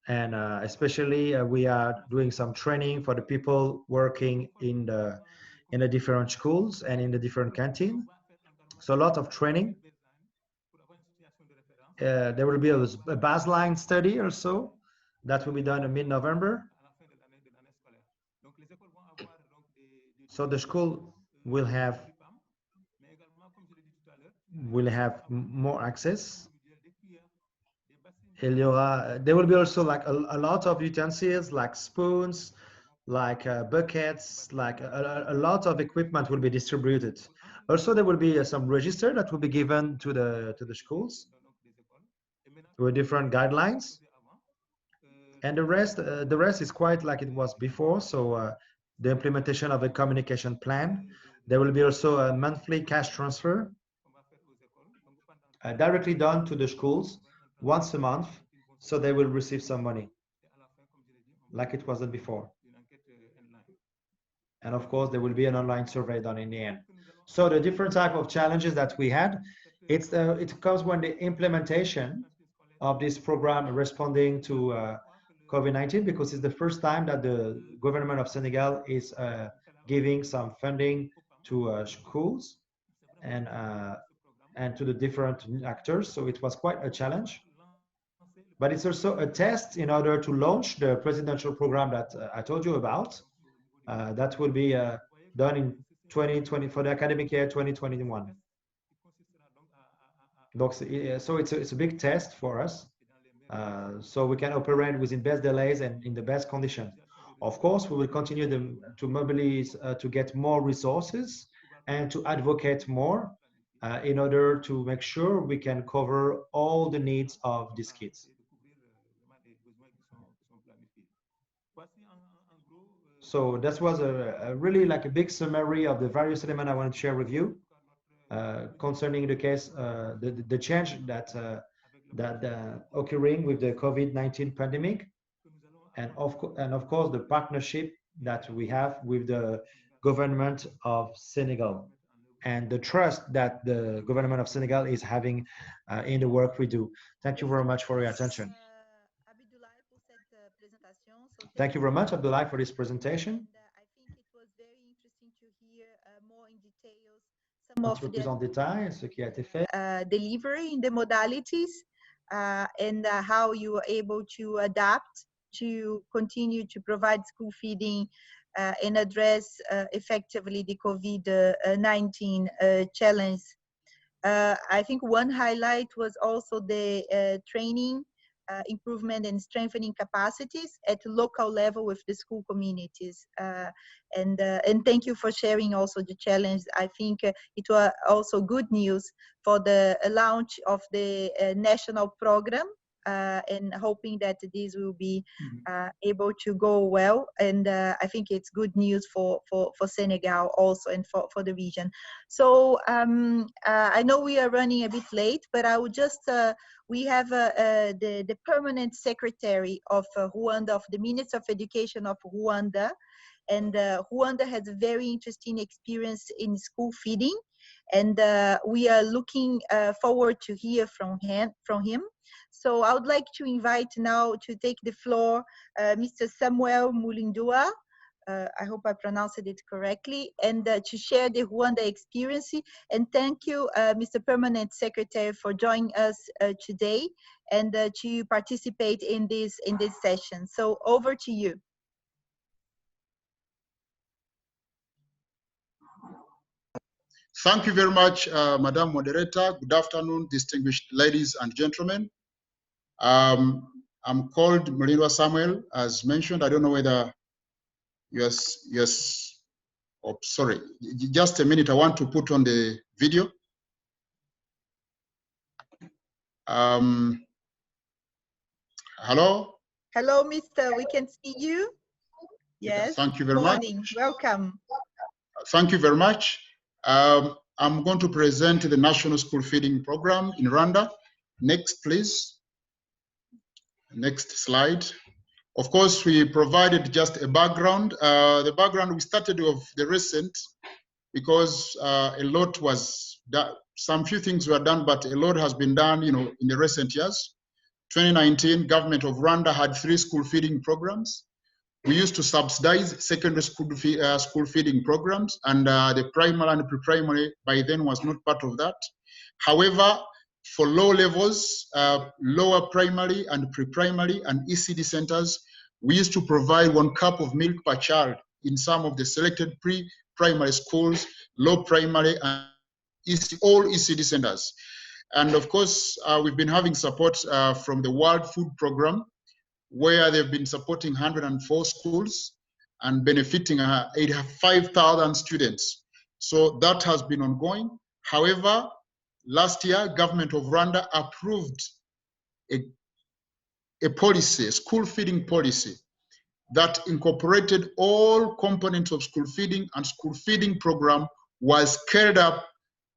and especially we are doing some training for the people working in the different schools and in the different canteen. So a lot of training. There will be a baseline study or so that will be done in mid-November. So the school will have more access. There will be also like a lot of utensils, like spoons, like buckets, like a lot of equipment will be distributed. Also, there will be some register that will be given to the schools with different guidelines, and the rest is quite like it was before. So the implementation of a communication plan. There will be also a monthly cash transfer directly done to the schools once a month, so they will receive some money like it wasn't before. And of course, there will be an online survey done in the end. So the different type of challenges that we had, it comes when the implementation of this program responding to COVID-19, because it's the first time that the government of Senegal is giving some funding to schools and to the different actors. So it was quite a challenge. But it's also a test in order to launch the presidential program that I told you about. That will be done in 2020 for the academic year 2021. So it's a big test for us. So we can operate within best delays and in the best condition. Of course, we will continue to mobilize, to get more resources and to advocate more in order to make sure we can cover all the needs of these kids. So that was a really like a big summary of the various elements I want to share with you concerning the case, the change that occurring with the COVID-19 pandemic, and of course the partnership that we have with the government of Senegal, and the trust that the government of Senegal is having in the work we do. Thank you very much for your attention. Thank you very much, Abdoulaye, for this presentation. I think it was very interesting to hear more in details some of Plus en détail ce qui a été fait. Delivery in the modalities and how you were able to adapt to continue to provide school feeding and address effectively the COVID-19 challenge. I think one highlight was also the training, improvement and strengthening capacities at local level with the school communities. And thank you for sharing also the challenge. I think it was also good news for the launch of the national program, and hoping that this will be able to go well. And I think it's good news for Senegal also, and for the region. So I know we are running a bit late, but I would just, we have the permanent secretary of Rwanda, of the Minister of Education of Rwanda. And Rwanda has a very interesting experience in school feeding. And we are looking forward to hear from him. So I would like to invite now to take the floor Mr. Samuel Mulindua. I hope I pronounced it correctly, and to share the Rwanda experience. And thank you, Mr. Permanent Secretary, for joining us today and to participate in this session. So over to you. Thank you very much, Madam Moderator. Good afternoon, distinguished ladies and gentlemen. I'm called Mulindwa Samuel, as mentioned. I don't know whether yes. Oh, sorry, just a minute. I want to put on the video. Hello? Hello, Mr. We can see you. Yes. Thank you very much. Welcome. Thank you very much. I'm going to present the National School Feeding Program in Rwanda. Next, please. Next slide. Of course, we provided just a background. The background, we started with the recent, because a lot was done. Some few things were done, but a lot has been done, in the recent years. 2019, government of Rwanda had 3 school feeding programs. We used to subsidize secondary school feeding programs, and the primary and pre-primary by then was not part of that. However, for low levels, lower primary and pre-primary and ECD centers, we used to provide 1 cup of milk per child in some of the selected pre-primary schools, low primary, and all ECD centers. And of course, we've been having support from the World Food Program, where they've been supporting 104 schools and benefiting 85,000 students. So that has been ongoing. However, last year, government of Rwanda approved a policy, a school feeding policy, that incorporated all components of school feeding, and school feeding program was carried up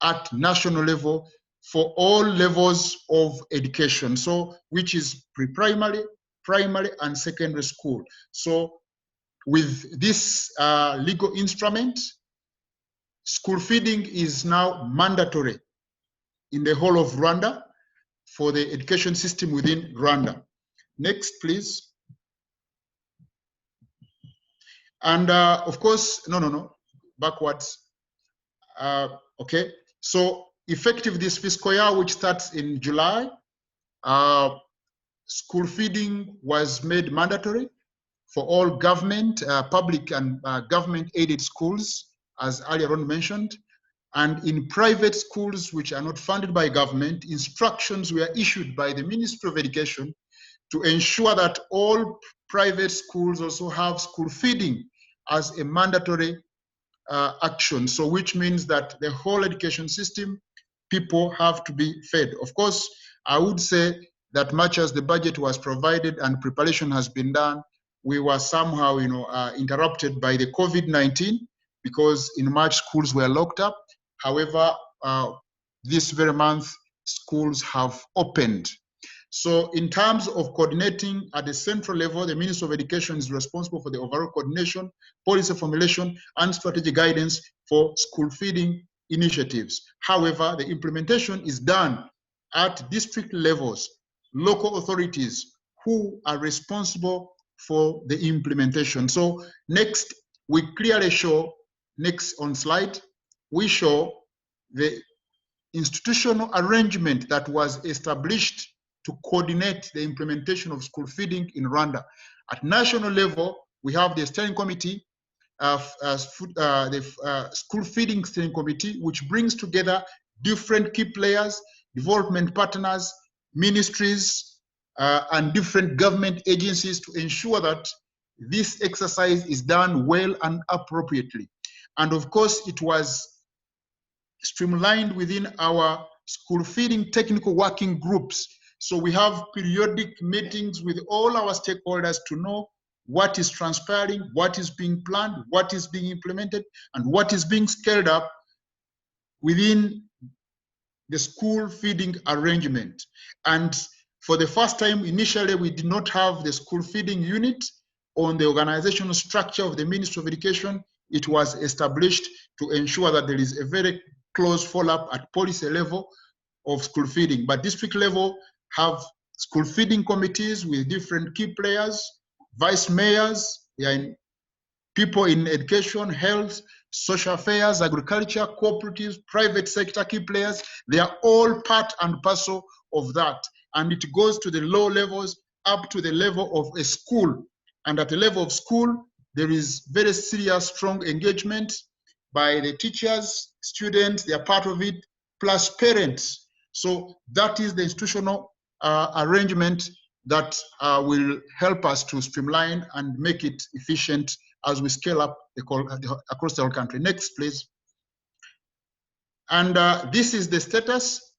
at national level for all levels of education. So, which is pre-primary, primary, and secondary school. So with this legal instrument, school feeding is now mandatory in the whole of Rwanda for the education system within Rwanda. Next, please. And of course, no, backwards. Okay, so effective this fiscal year, which starts in July, school feeding was made mandatory for all government, public and government-aided schools, as earlier on mentioned. And in private schools which are not funded by government, instructions were issued by the Ministry of Education to ensure that all private schools also have school feeding as a mandatory action. So which means that the whole education system, people have to be fed. Of course, I would say that much as the budget was provided and preparation has been done, we were somehow, interrupted by the COVID-19 because in March schools were locked up. However, this very month schools have opened. So in terms of coordinating at the central level, the Minister of Education is responsible for the overall coordination, policy formulation, and strategy guidance for school feeding initiatives. However, the implementation is done at district levels, local authorities who are responsible for the implementation. So next, we clearly show, next on slide, we show the institutional arrangement that was established to coordinate the implementation of school feeding in Rwanda. At national level, we have the steering committee, the school feeding steering committee, which brings together different key players, development partners, ministries, and different government agencies to ensure that this exercise is done well and appropriately. And of course, it was streamlined within our school feeding technical working groups. So we have periodic meetings with all our stakeholders to know what is transpiring, what is being planned, what is being implemented, and what is being scaled up within the school feeding arrangement. And for the first time, initially, we did not have the school feeding unit on the organizational structure of the Ministry of Education. It was established to ensure that there is a very close follow-up at policy level of school feeding. But district level have school feeding committees with different key players, vice mayors, people in education, health, social affairs, agriculture, cooperatives, private sector key players. They are all part and parcel of that. And it goes to the low levels up to the level of a school. And at the level of school, there is very serious, strong engagement by the teachers, students, they are part of it, plus parents. So that is the institutional arrangement that will help us to streamline and make it efficient as we scale up across the whole country. Next, please. And this is the status.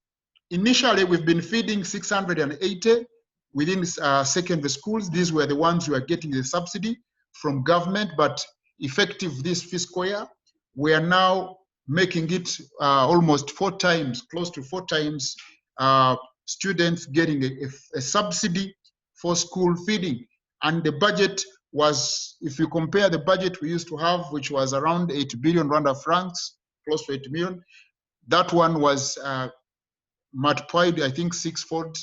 Initially, we've been feeding 680 within secondary schools. These were the ones who are getting the subsidy from government, but effective this fiscal year, we are now making it almost 4 times, close to 4 times students getting a subsidy for school feeding. And the budget was, if you compare the budget we used to have, which was around 8 billion Rwanda francs, close to 8 million, that one was multiplied, I think, 6-fold.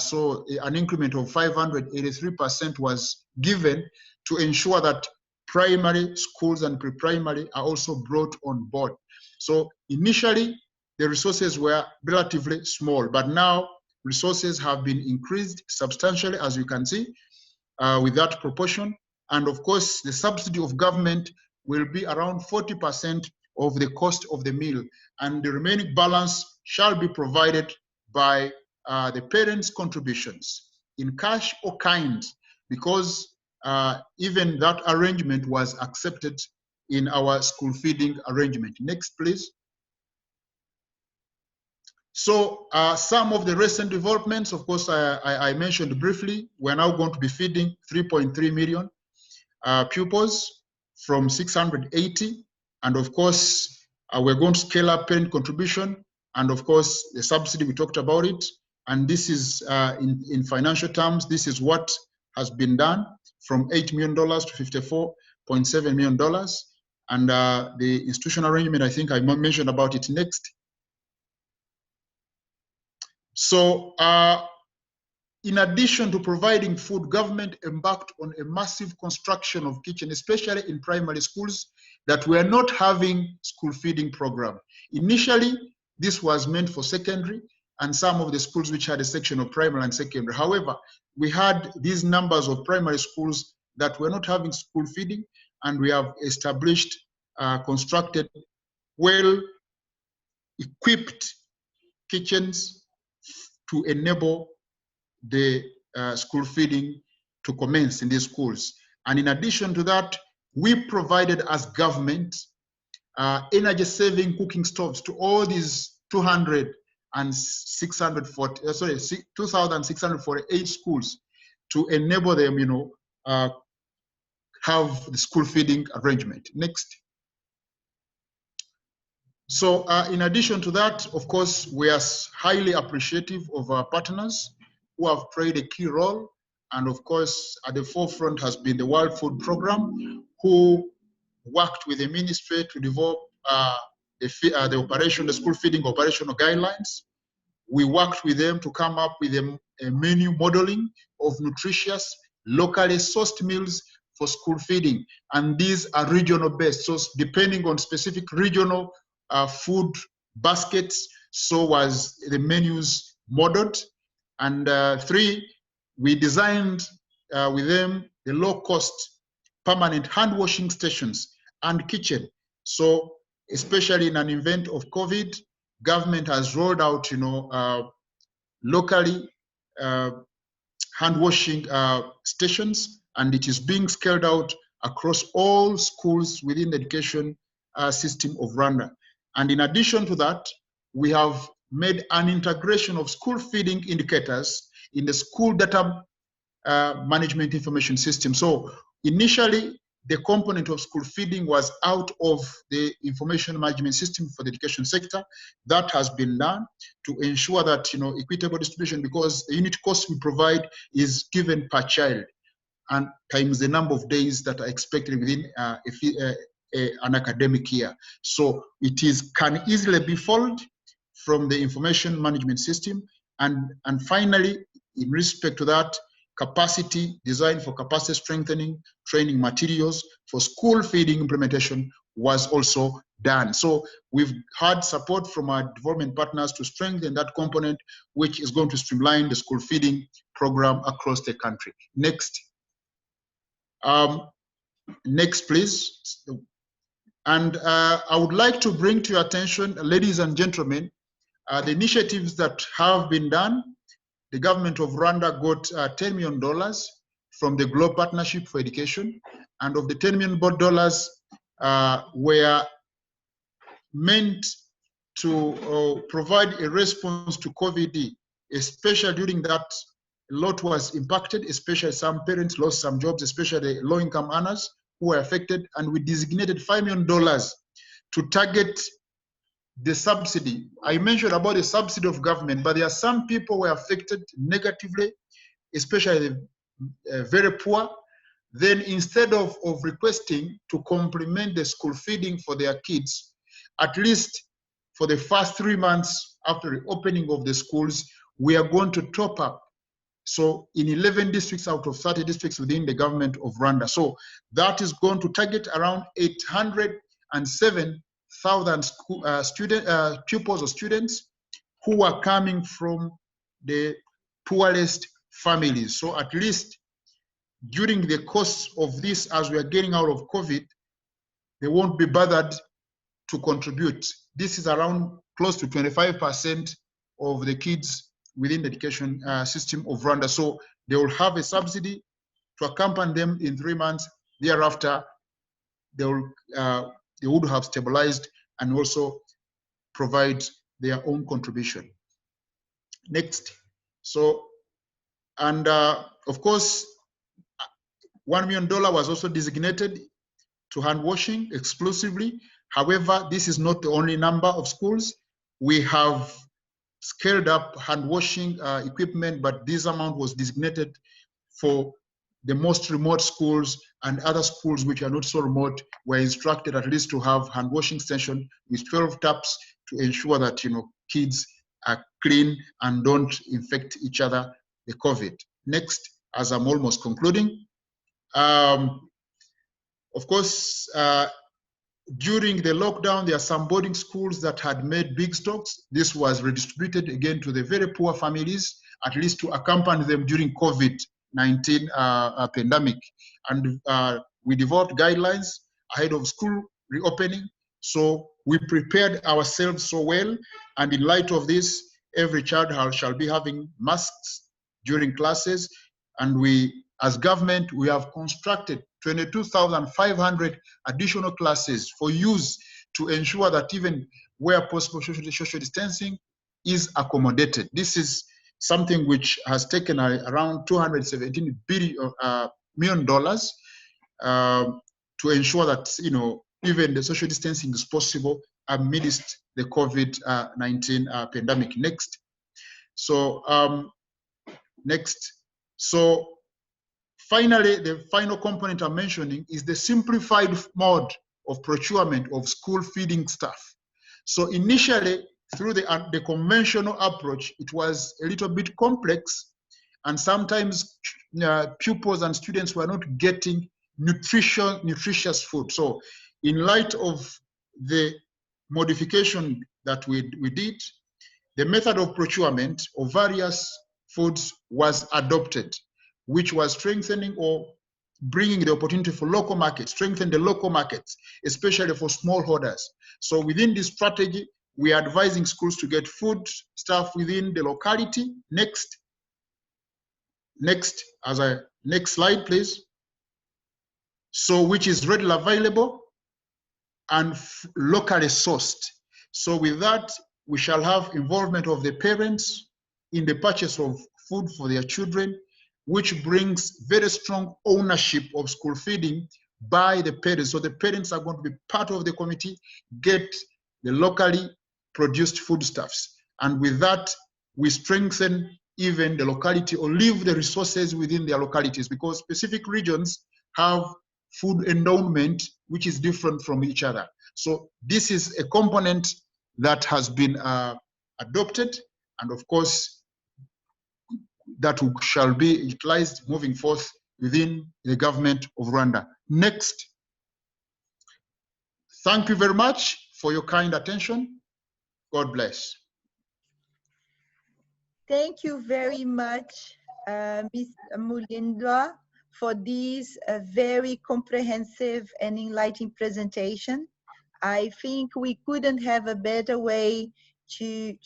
So an increment of 583% was given to ensure that primary schools and pre-primary are also brought on board. So initially, the resources were relatively small, but now resources have been increased substantially, as you can see, with that proportion. And of course, the subsidy of government will be around 40% of the cost of the meal. And the remaining balance shall be provided by the parents' contributions in cash or kind, because even that arrangement was accepted in our school feeding arrangement. Next, please. So some of the recent developments, of course, I mentioned briefly, we're now going to be feeding 3.3 million pupils from 680. And of course, we're going to scale up parent contribution. And of course, the subsidy, we talked about it. And this is in financial terms, this is what has been done from $8 million to $54.7 million. And the institutional arrangement, I think I mentioned about it next. So in addition to providing food, government embarked on a massive construction of kitchens, especially in primary schools that were not having school feeding program. Initially, this was meant for secondary and some of the schools which had a section of primary and secondary. However, we had these numbers of primary schools that were not having school feeding, and we have established, constructed well-equipped kitchens to enable the school feeding to commence in these schools. And in addition to that, we provided as government energy saving cooking stoves to all these 2,648 schools to enable them, have the school feeding arrangement. Next. So in addition to that, of course, we are highly appreciative of our partners who have played a key role. And of course, at the forefront has been the World Food Program, who worked with the ministry to develop the school feeding operational guidelines. We worked with them to come up with a menu modeling of nutritious, locally sourced meals for school feeding. And these are regional based. So depending on specific regional food baskets, so was the menus modeled. And 3, we designed with them the low-cost permanent hand washing stations and kitchen. So especially in an event of COVID, government has rolled out, locally hand washing stations, and it is being scaled out across all schools within the education system of Rwanda. And in addition to that, we have made an integration of school feeding indicators in the school data management information system. So initially, the component of school feeding was out of the information management system for the education sector. That has been done to ensure that, equitable distribution, because the unit cost we provide is given per child and times the number of days that are expected within an academic year. So it can easily be followed from the information management system. And finally, in respect to that, capacity design for capacity strengthening, training materials for school feeding implementation was also done. So we've had support from our development partners to strengthen that component, which is going to streamline the school feeding program across the country. Next. Next, please. And I would like to bring to your attention, ladies and gentlemen, the initiatives that have been done. The government of Rwanda got $10 million from the Global Partnership for Education, and of the $10 million were meant to provide a response to COVID, especially during that a lot was impacted, especially some parents lost some jobs, especially the low-income earners who were affected, and we designated $5 million to target the subsidy. I mentioned about the subsidy of government, but there are some people who were affected negatively, especially the very poor. Then instead of requesting to complement the school feeding for their kids, at least for the first 3 months after the opening of the schools, we are going to top up. So in 11 districts out of 30 districts within the government of Rwanda. So that is going to target around 807,000 pupils or students who are coming from the poorest families. So at least during the course of this, as we are getting out of COVID, they won't be bothered to contribute. This is around close to 25% of the kids within the education system of Rwanda. So they will have a subsidy to accompany them in 3 months. Thereafter, they would have stabilized and also provide their own contribution. Next. So, and of course, $1 million was also designated to hand washing exclusively. However, this is not the only number of schools. We have scaled up hand washing equipment, but this amount was designated for the most remote schools, and other schools which are not so remote were instructed at least to have hand washing station with 12 taps to ensure that kids are clean and don't infect each other the COVID. Next, as I'm almost concluding, of course, during the lockdown, there are some boarding schools that had made big stocks. This was redistributed again to the very poor families, at least to accompany them during COVID-19 pandemic. And we developed guidelines ahead of school reopening. So we prepared ourselves so well. And in light of this, every child shall be having masks, during classes. And we, as government, we have constructed 22,500 additional classes for use to ensure that even where possible social distancing is accommodated. This is something which has taken around $217 million to ensure that, you know, even the social distancing is possible amidst the COVID-19 pandemic. Next. So next. So finally, the final component I'm mentioning is the simplified mode of procurement of school feeding staff. So initially, through the conventional approach, it was a little bit complex, and sometimes pupils and students were not getting nutritious food. So in light of the modification that we did, the method of procurement of various foods was adopted, which was strengthening or bringing the opportunity for local markets, strengthen the local markets, especially for smallholders. So within this strategy, we are advising schools to get food stuff within the locality. Next. Next slide, please. So which is readily available and locally sourced. So with that, we shall have involvement of the parents in the purchase of food for their children, which brings very strong ownership of school feeding by the parents. So the parents are going to be part of the committee, get the locally produced foodstuffs. And with that, we strengthen even the locality or leave the resources within their localities, because specific regions have food endowment which is different from each other. So this is a component that has been adopted, and of course that shall be utilized moving forth within the government of Rwanda. Next. Thank you very much for your kind attention. God bless. Thank you very much, Ms. Mulindwa, for this very comprehensive and enlightening presentation. I think we couldn't have a better way to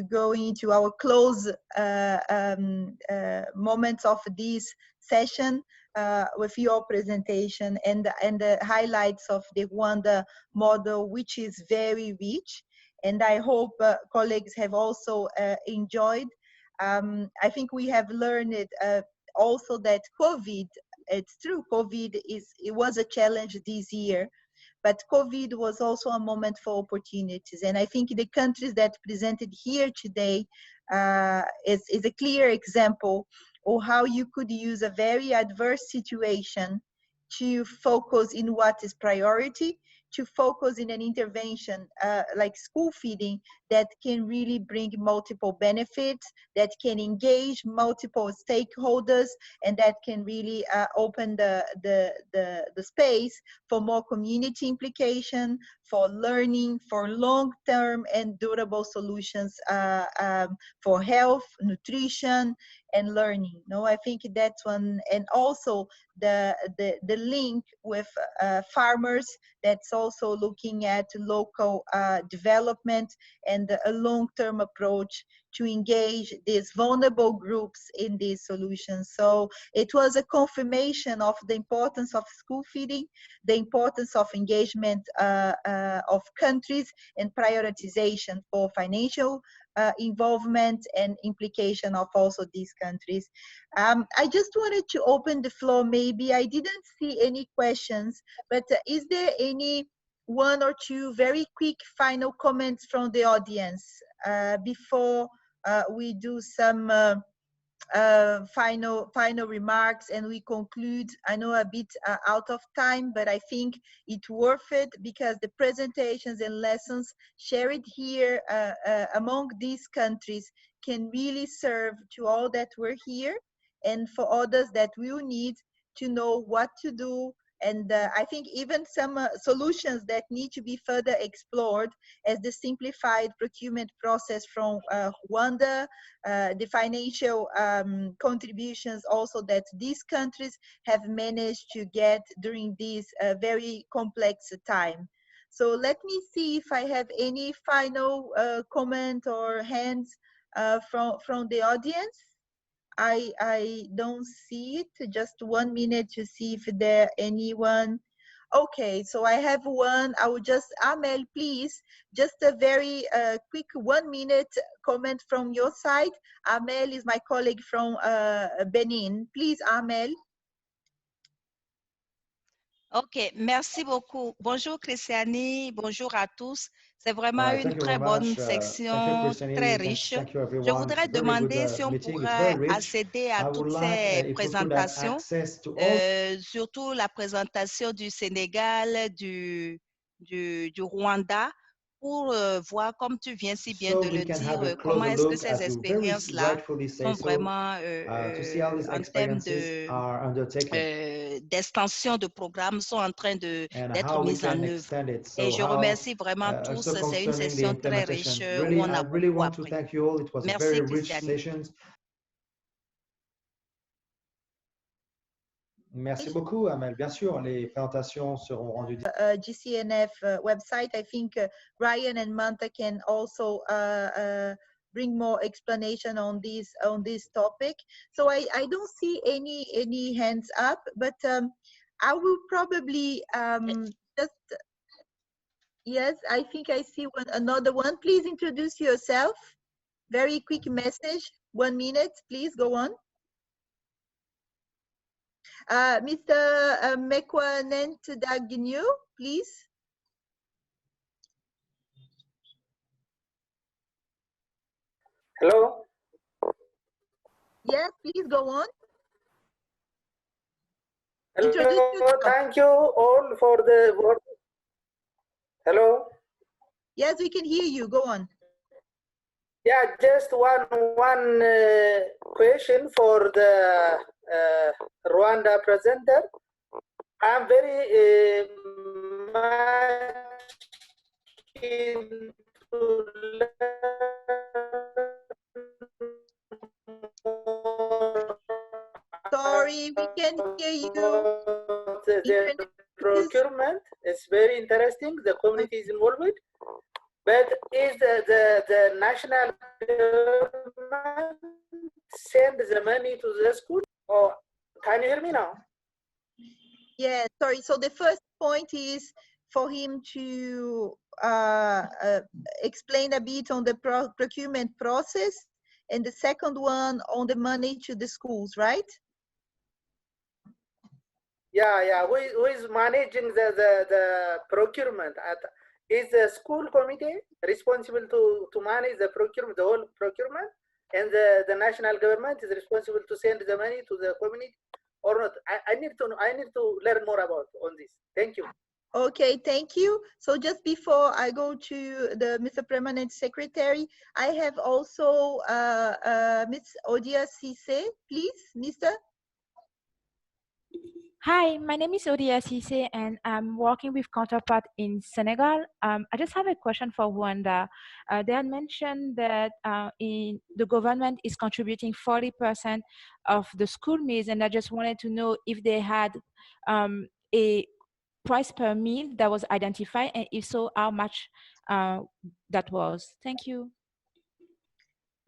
go into our close moments of this session with your presentation and the highlights of the Rwanda model, which is very rich. And I hope colleagues have also enjoyed. I think we have learned also that COVID, it's true, it was a challenge this year, but COVID was also a moment for opportunities. And I think the countries that presented here today is a clear example of how you could use a very adverse situation to focus in what is priority, to focus in an intervention like school feeding that can really bring multiple benefits, that can engage multiple stakeholders, and that can really open the space for more community implication, for learning, for long-term and durable solutions for health, nutrition, and learning. No, I think that's one, and also the link with farmers, that's also looking at local development and a long-term approach to engage these vulnerable groups in these solutions. So it was a confirmation of the importance of school feeding, the importance of engagement of countries, and prioritization for financial involvement and implication of also these countries. I just wanted to open the floor. Maybe I didn't see any questions, but is there any one or two very quick final comments from the audience before we do some final remarks and we conclude? I know a bit out of time, but I think it's worth it because the presentations and lessons shared here among these countries can really serve to all that were here and for others that will need to know what to do. And I think even some solutions that need to be further explored, as the simplified procurement process from Rwanda, the financial contributions also that these countries have managed to get during this very complex time. So let me see if I have any final comment or hands from the audience. I don't see it. Just 1 minute to see if there anyone. Okay, so I have one. I will just, Amel, please, just a very quick 1 minute comment from your side. Amel is my colleague from Benin. Please, Amel. Ok, merci beaucoup. Bonjour Christiani, bonjour à tous. C'est vraiment une très bonne section, très riche. Je voudrais demander si on pourrait accéder à toutes ces présentations, surtout la présentation du Sénégal, du Rwanda, pour voir, comme tu viens si bien de le dire, comment est-ce que ces expériences-là sont vraiment en termes d'extension de programmes sont en train d'être mises en œuvre. Et je remercie vraiment tous. C'est une session très riche où on a beaucoup appris. Merci, Christiane. Merci beaucoup, Amel. Bien sûr, les présentations seront rendues. GCNF website. I think Ryan and Manta can also bring more explanation on this topic. So I don't see any hands up, but I will probably just, yes, I think I see another one. Please introduce yourself. Very quick message, 1 minute, please go on. Mr. Mekwanent Dagnew, please. Hello. Yes, please go on. Hello. Thank you all for the work. Hello. Yes, we can hear you. Go on. Yeah, just one question for the Rwanda presenter. I'm very much keen to Sorry, we can't hear you. The procurement is very interesting. The community is involved. But is the national government send the money to the school? Or can you hear me now? Yeah, sorry. So the first point is for him to explain a bit on the procurement process, and the second one on the money to the schools, right? Yeah. Who is managing the procurement? Is the school committee responsible to manage the procurement, the whole procurement, and the national government is responsible to send the money to the community, or not? I need to learn more about on this. Thank you. Okay, thank you. So just before I go to the Mr. Permanent Secretary, I have also Ms. Odia Sise, please, Mr. Hi, my name is Odia Sise, and I'm working with Counterpart in Senegal. I just have a question for Rwanda. They had mentioned that the government is contributing 40% of the school meals, and I just wanted to know if they had a price per meal that was identified, and if so, how much that was. Thank you.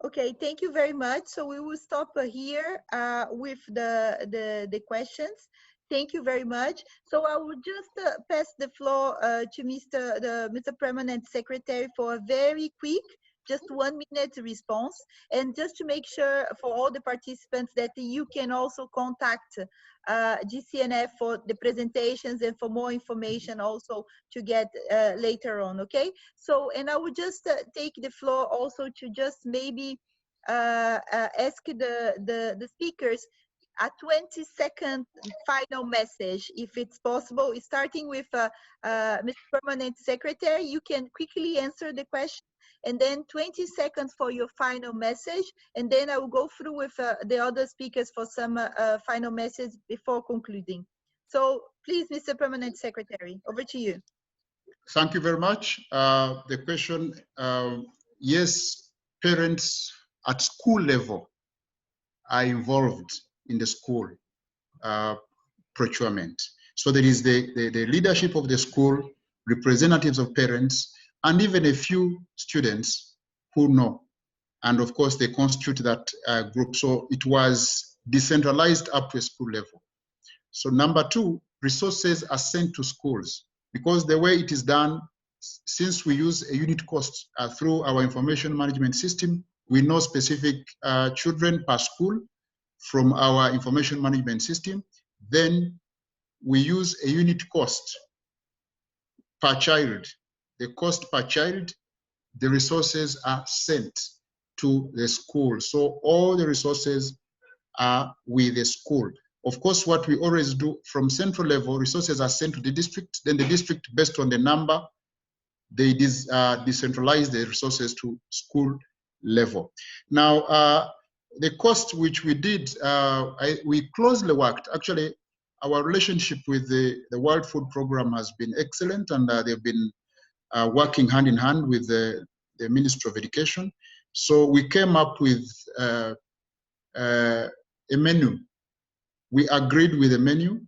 Okay, thank you very much. So we will stop here with the questions. Thank you very much. So I will just pass the floor to Mr. Permanent Secretary for a very quick, just 1 minute response. And just to make sure for all the participants that you can also contact GCNF for the presentations and for more information also to get later on, okay? So, and I would just take the floor also to just maybe ask the speakers a 20-second final message, if it's possible, starting with Mr. Permanent Secretary. You can quickly answer the question, and then 20 seconds for your final message, and then I will go through with the other speakers for some final message before concluding. So please, Mr. Permanent Secretary, over to you. Thank you very much. The question, yes, parents at school level are involved in the school procurement. So there is the leadership of the school, representatives of parents, and even a few students who know. And of course, they constitute that group. So it was decentralized up to a school level. So number two, resources are sent to schools, because the way it is done, since we use a unit cost through our information management system, we know specific children per school from our information management system. Then we use a unit cost per child. The cost per child, the resources are sent to the school. So all the resources are with the school. Of course, what we always do from central level, resources are sent to the district, then the district, based on the number, they decentralize the resources to school level. Now, the cost which we did, we closely worked. Actually, our relationship with the World Food Program has been excellent, and they've been working hand in hand with the Ministry of Education. So we came up with a menu. We agreed with a menu,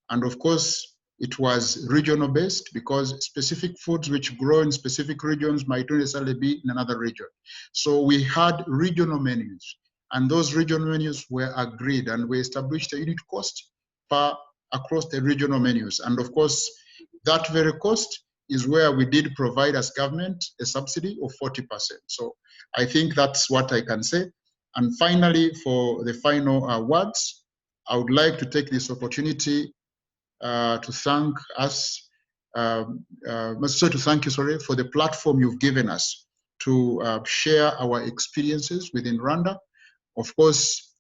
and of course, it was regional based, because specific foods which grow in specific regions might not necessarily be in another region. So we had regional menus, and those regional menus were agreed, and we established a unit cost across the regional menus. And of course, that very cost is where we did provide as government a subsidy of 40%. So I think that's what I can say. And finally, for the final words, I would like to take this opportunity to thank us, to thank you, for the platform you've given us to share our experiences within Rwanda. Of course,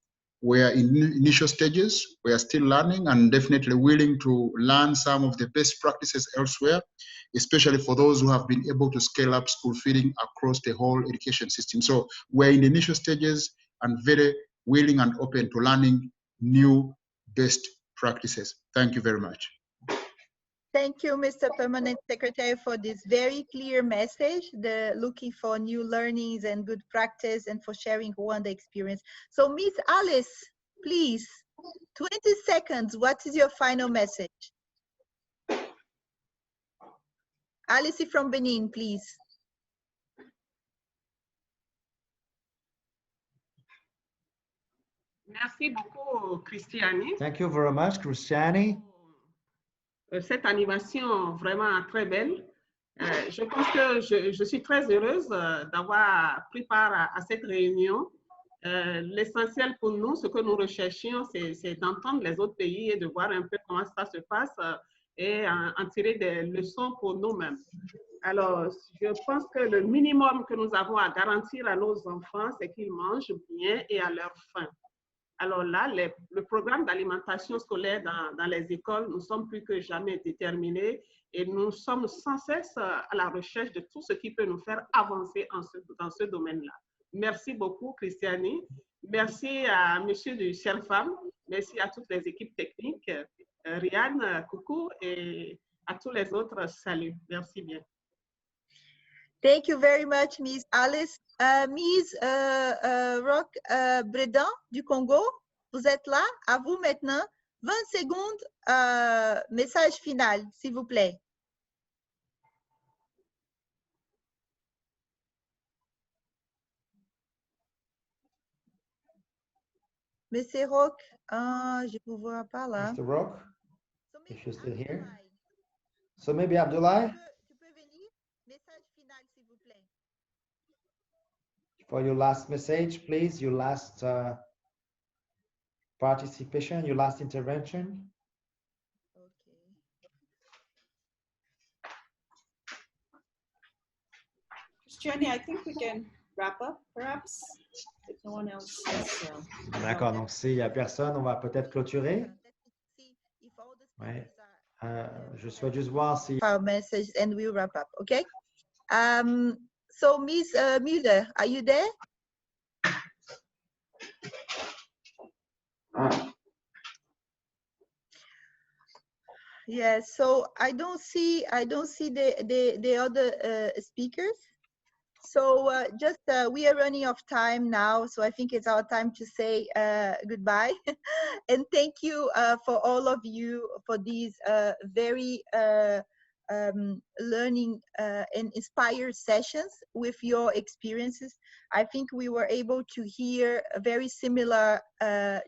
we are in initial stages. We are still learning, and definitely willing to learn some of the best practices elsewhere, especially for those who have been able to scale up school feeding across the whole education system. So we're in the initial stages and very willing and open to learning new best practices. Thank you very much. Thank you, Mr. Permanent Secretary, for this very clear message, looking for new learnings and good practice, and for sharing Rwanda experience. So Ms. Alice, please, 20 seconds, what is your final message? Alice from Benin, please. Merci beaucoup, Christiane. Thank you very much, Christiane. Cette animation vraiment très belle. Je pense que je suis très heureuse d'avoir pris part à cette réunion. L'essentiel pour nous, ce que nous recherchions, c'est d'entendre les autres pays et de voir un peu comment ça se passe et en tirer des leçons pour nous-mêmes. Alors, je pense que le minimum que nous avons à garantir à nos enfants, c'est qu'ils mangent bien et à leur faim. Alors là, le programme d'alimentation scolaire dans les écoles, nous sommes plus que jamais déterminés et nous sommes sans cesse à la recherche de tout ce qui peut nous faire avancer dans ce domaine-là. Merci beaucoup, Christiane. Merci à monsieur du GCNForum. Merci à toutes les équipes techniques. Rianne, coucou, et à tous les autres, salut. Merci bien. Thank you very much, Ms. Alice. Ms. Roch Bredan du Congo, vous êtes là? À vous maintenant. 20 secondes, message final, s'il vous plaît. Monsieur Roch, je ne vous vois pas là. Mr. Roch, if you're still here. So maybe Abdullah? Tu peux venir? Message final, s'il vous plaît. For your last message, please, your last participation, your last intervention. Okay. Jenny, I think we can wrap up, perhaps, if no one else is. D'accord, donc s'il n'y a personne, on va peut-être clôturer. Ouais. Je souhaite juste voir si... Our message and we'll wrap up, okay? So Ms. Müller, are you there? Yeah, so I don't see the other speakers. So just we are running out of time now, so I think it's our time to say goodbye. And thank you for all of you for these very learning and inspired sessions with your experiences. I think we were able to hear very similar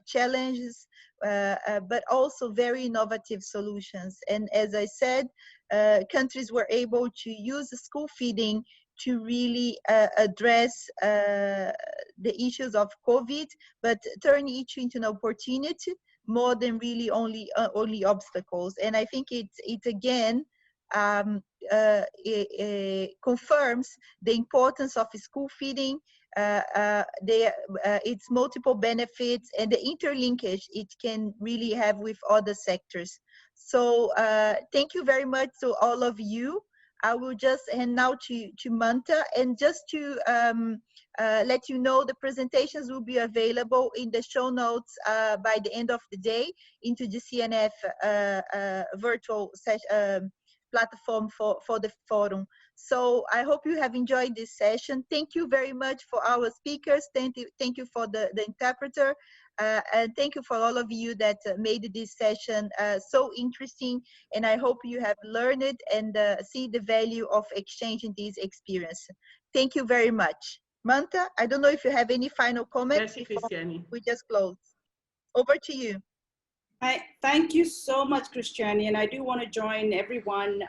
challenges, but also very innovative solutions. And as I said, countries were able to use school feeding to really address the issues of COVID, but turn each into an opportunity more than really only obstacles. And I think it again confirms the importance of school feeding, its multiple benefits, and the interlinkage it can really have with other sectors. So thank you very much to all of you. I will just hand now to Manta, and just to let you know, the presentations will be available in the show notes by the end of the day into GCNF virtual platform for the forum. So I hope you have enjoyed this session. Thank you very much for our speakers. Thank you for the interpreter. And thank you for all of you that made this session so interesting. And I hope you have learned it and see the value of exchanging these experiences. Thank you very much. Manta, I don't know if you have any final comments before we just close. Over to you. Thank you so much, Christiane. And I do want to join everyone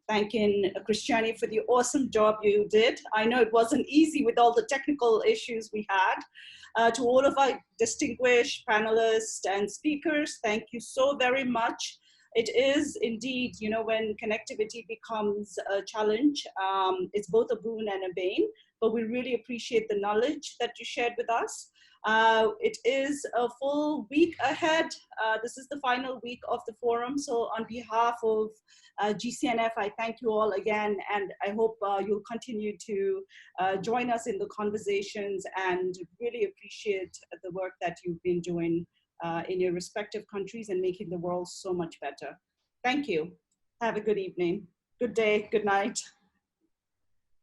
thanking Christiane for the awesome job you did. I know it wasn't easy with all the technical issues we had. To all of our distinguished panelists and speakers, thank you so very much. It is indeed, you know, when connectivity becomes a challenge, it's both a boon and a bane, but we really appreciate the knowledge that you shared with us. It is a full week ahead. This is the final week of the forum. So on behalf of GCNF, I thank you all again, and I hope you'll continue to join us in the conversations and really appreciate the work that you've been doing in your respective countries and making the world so much better. Thank you. Have a good evening. Good day. Good night.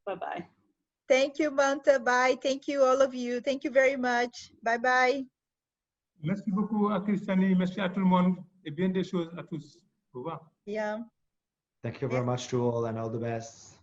Bye-bye. Thank you, Manta. Bye. Thank you, all of you. Thank you very much. Bye-bye. Merci beaucoup à Christiane. Merci à tout le monde et bien des choses à tous. Au revoir. Yeah. Thank you very much to all and all the best.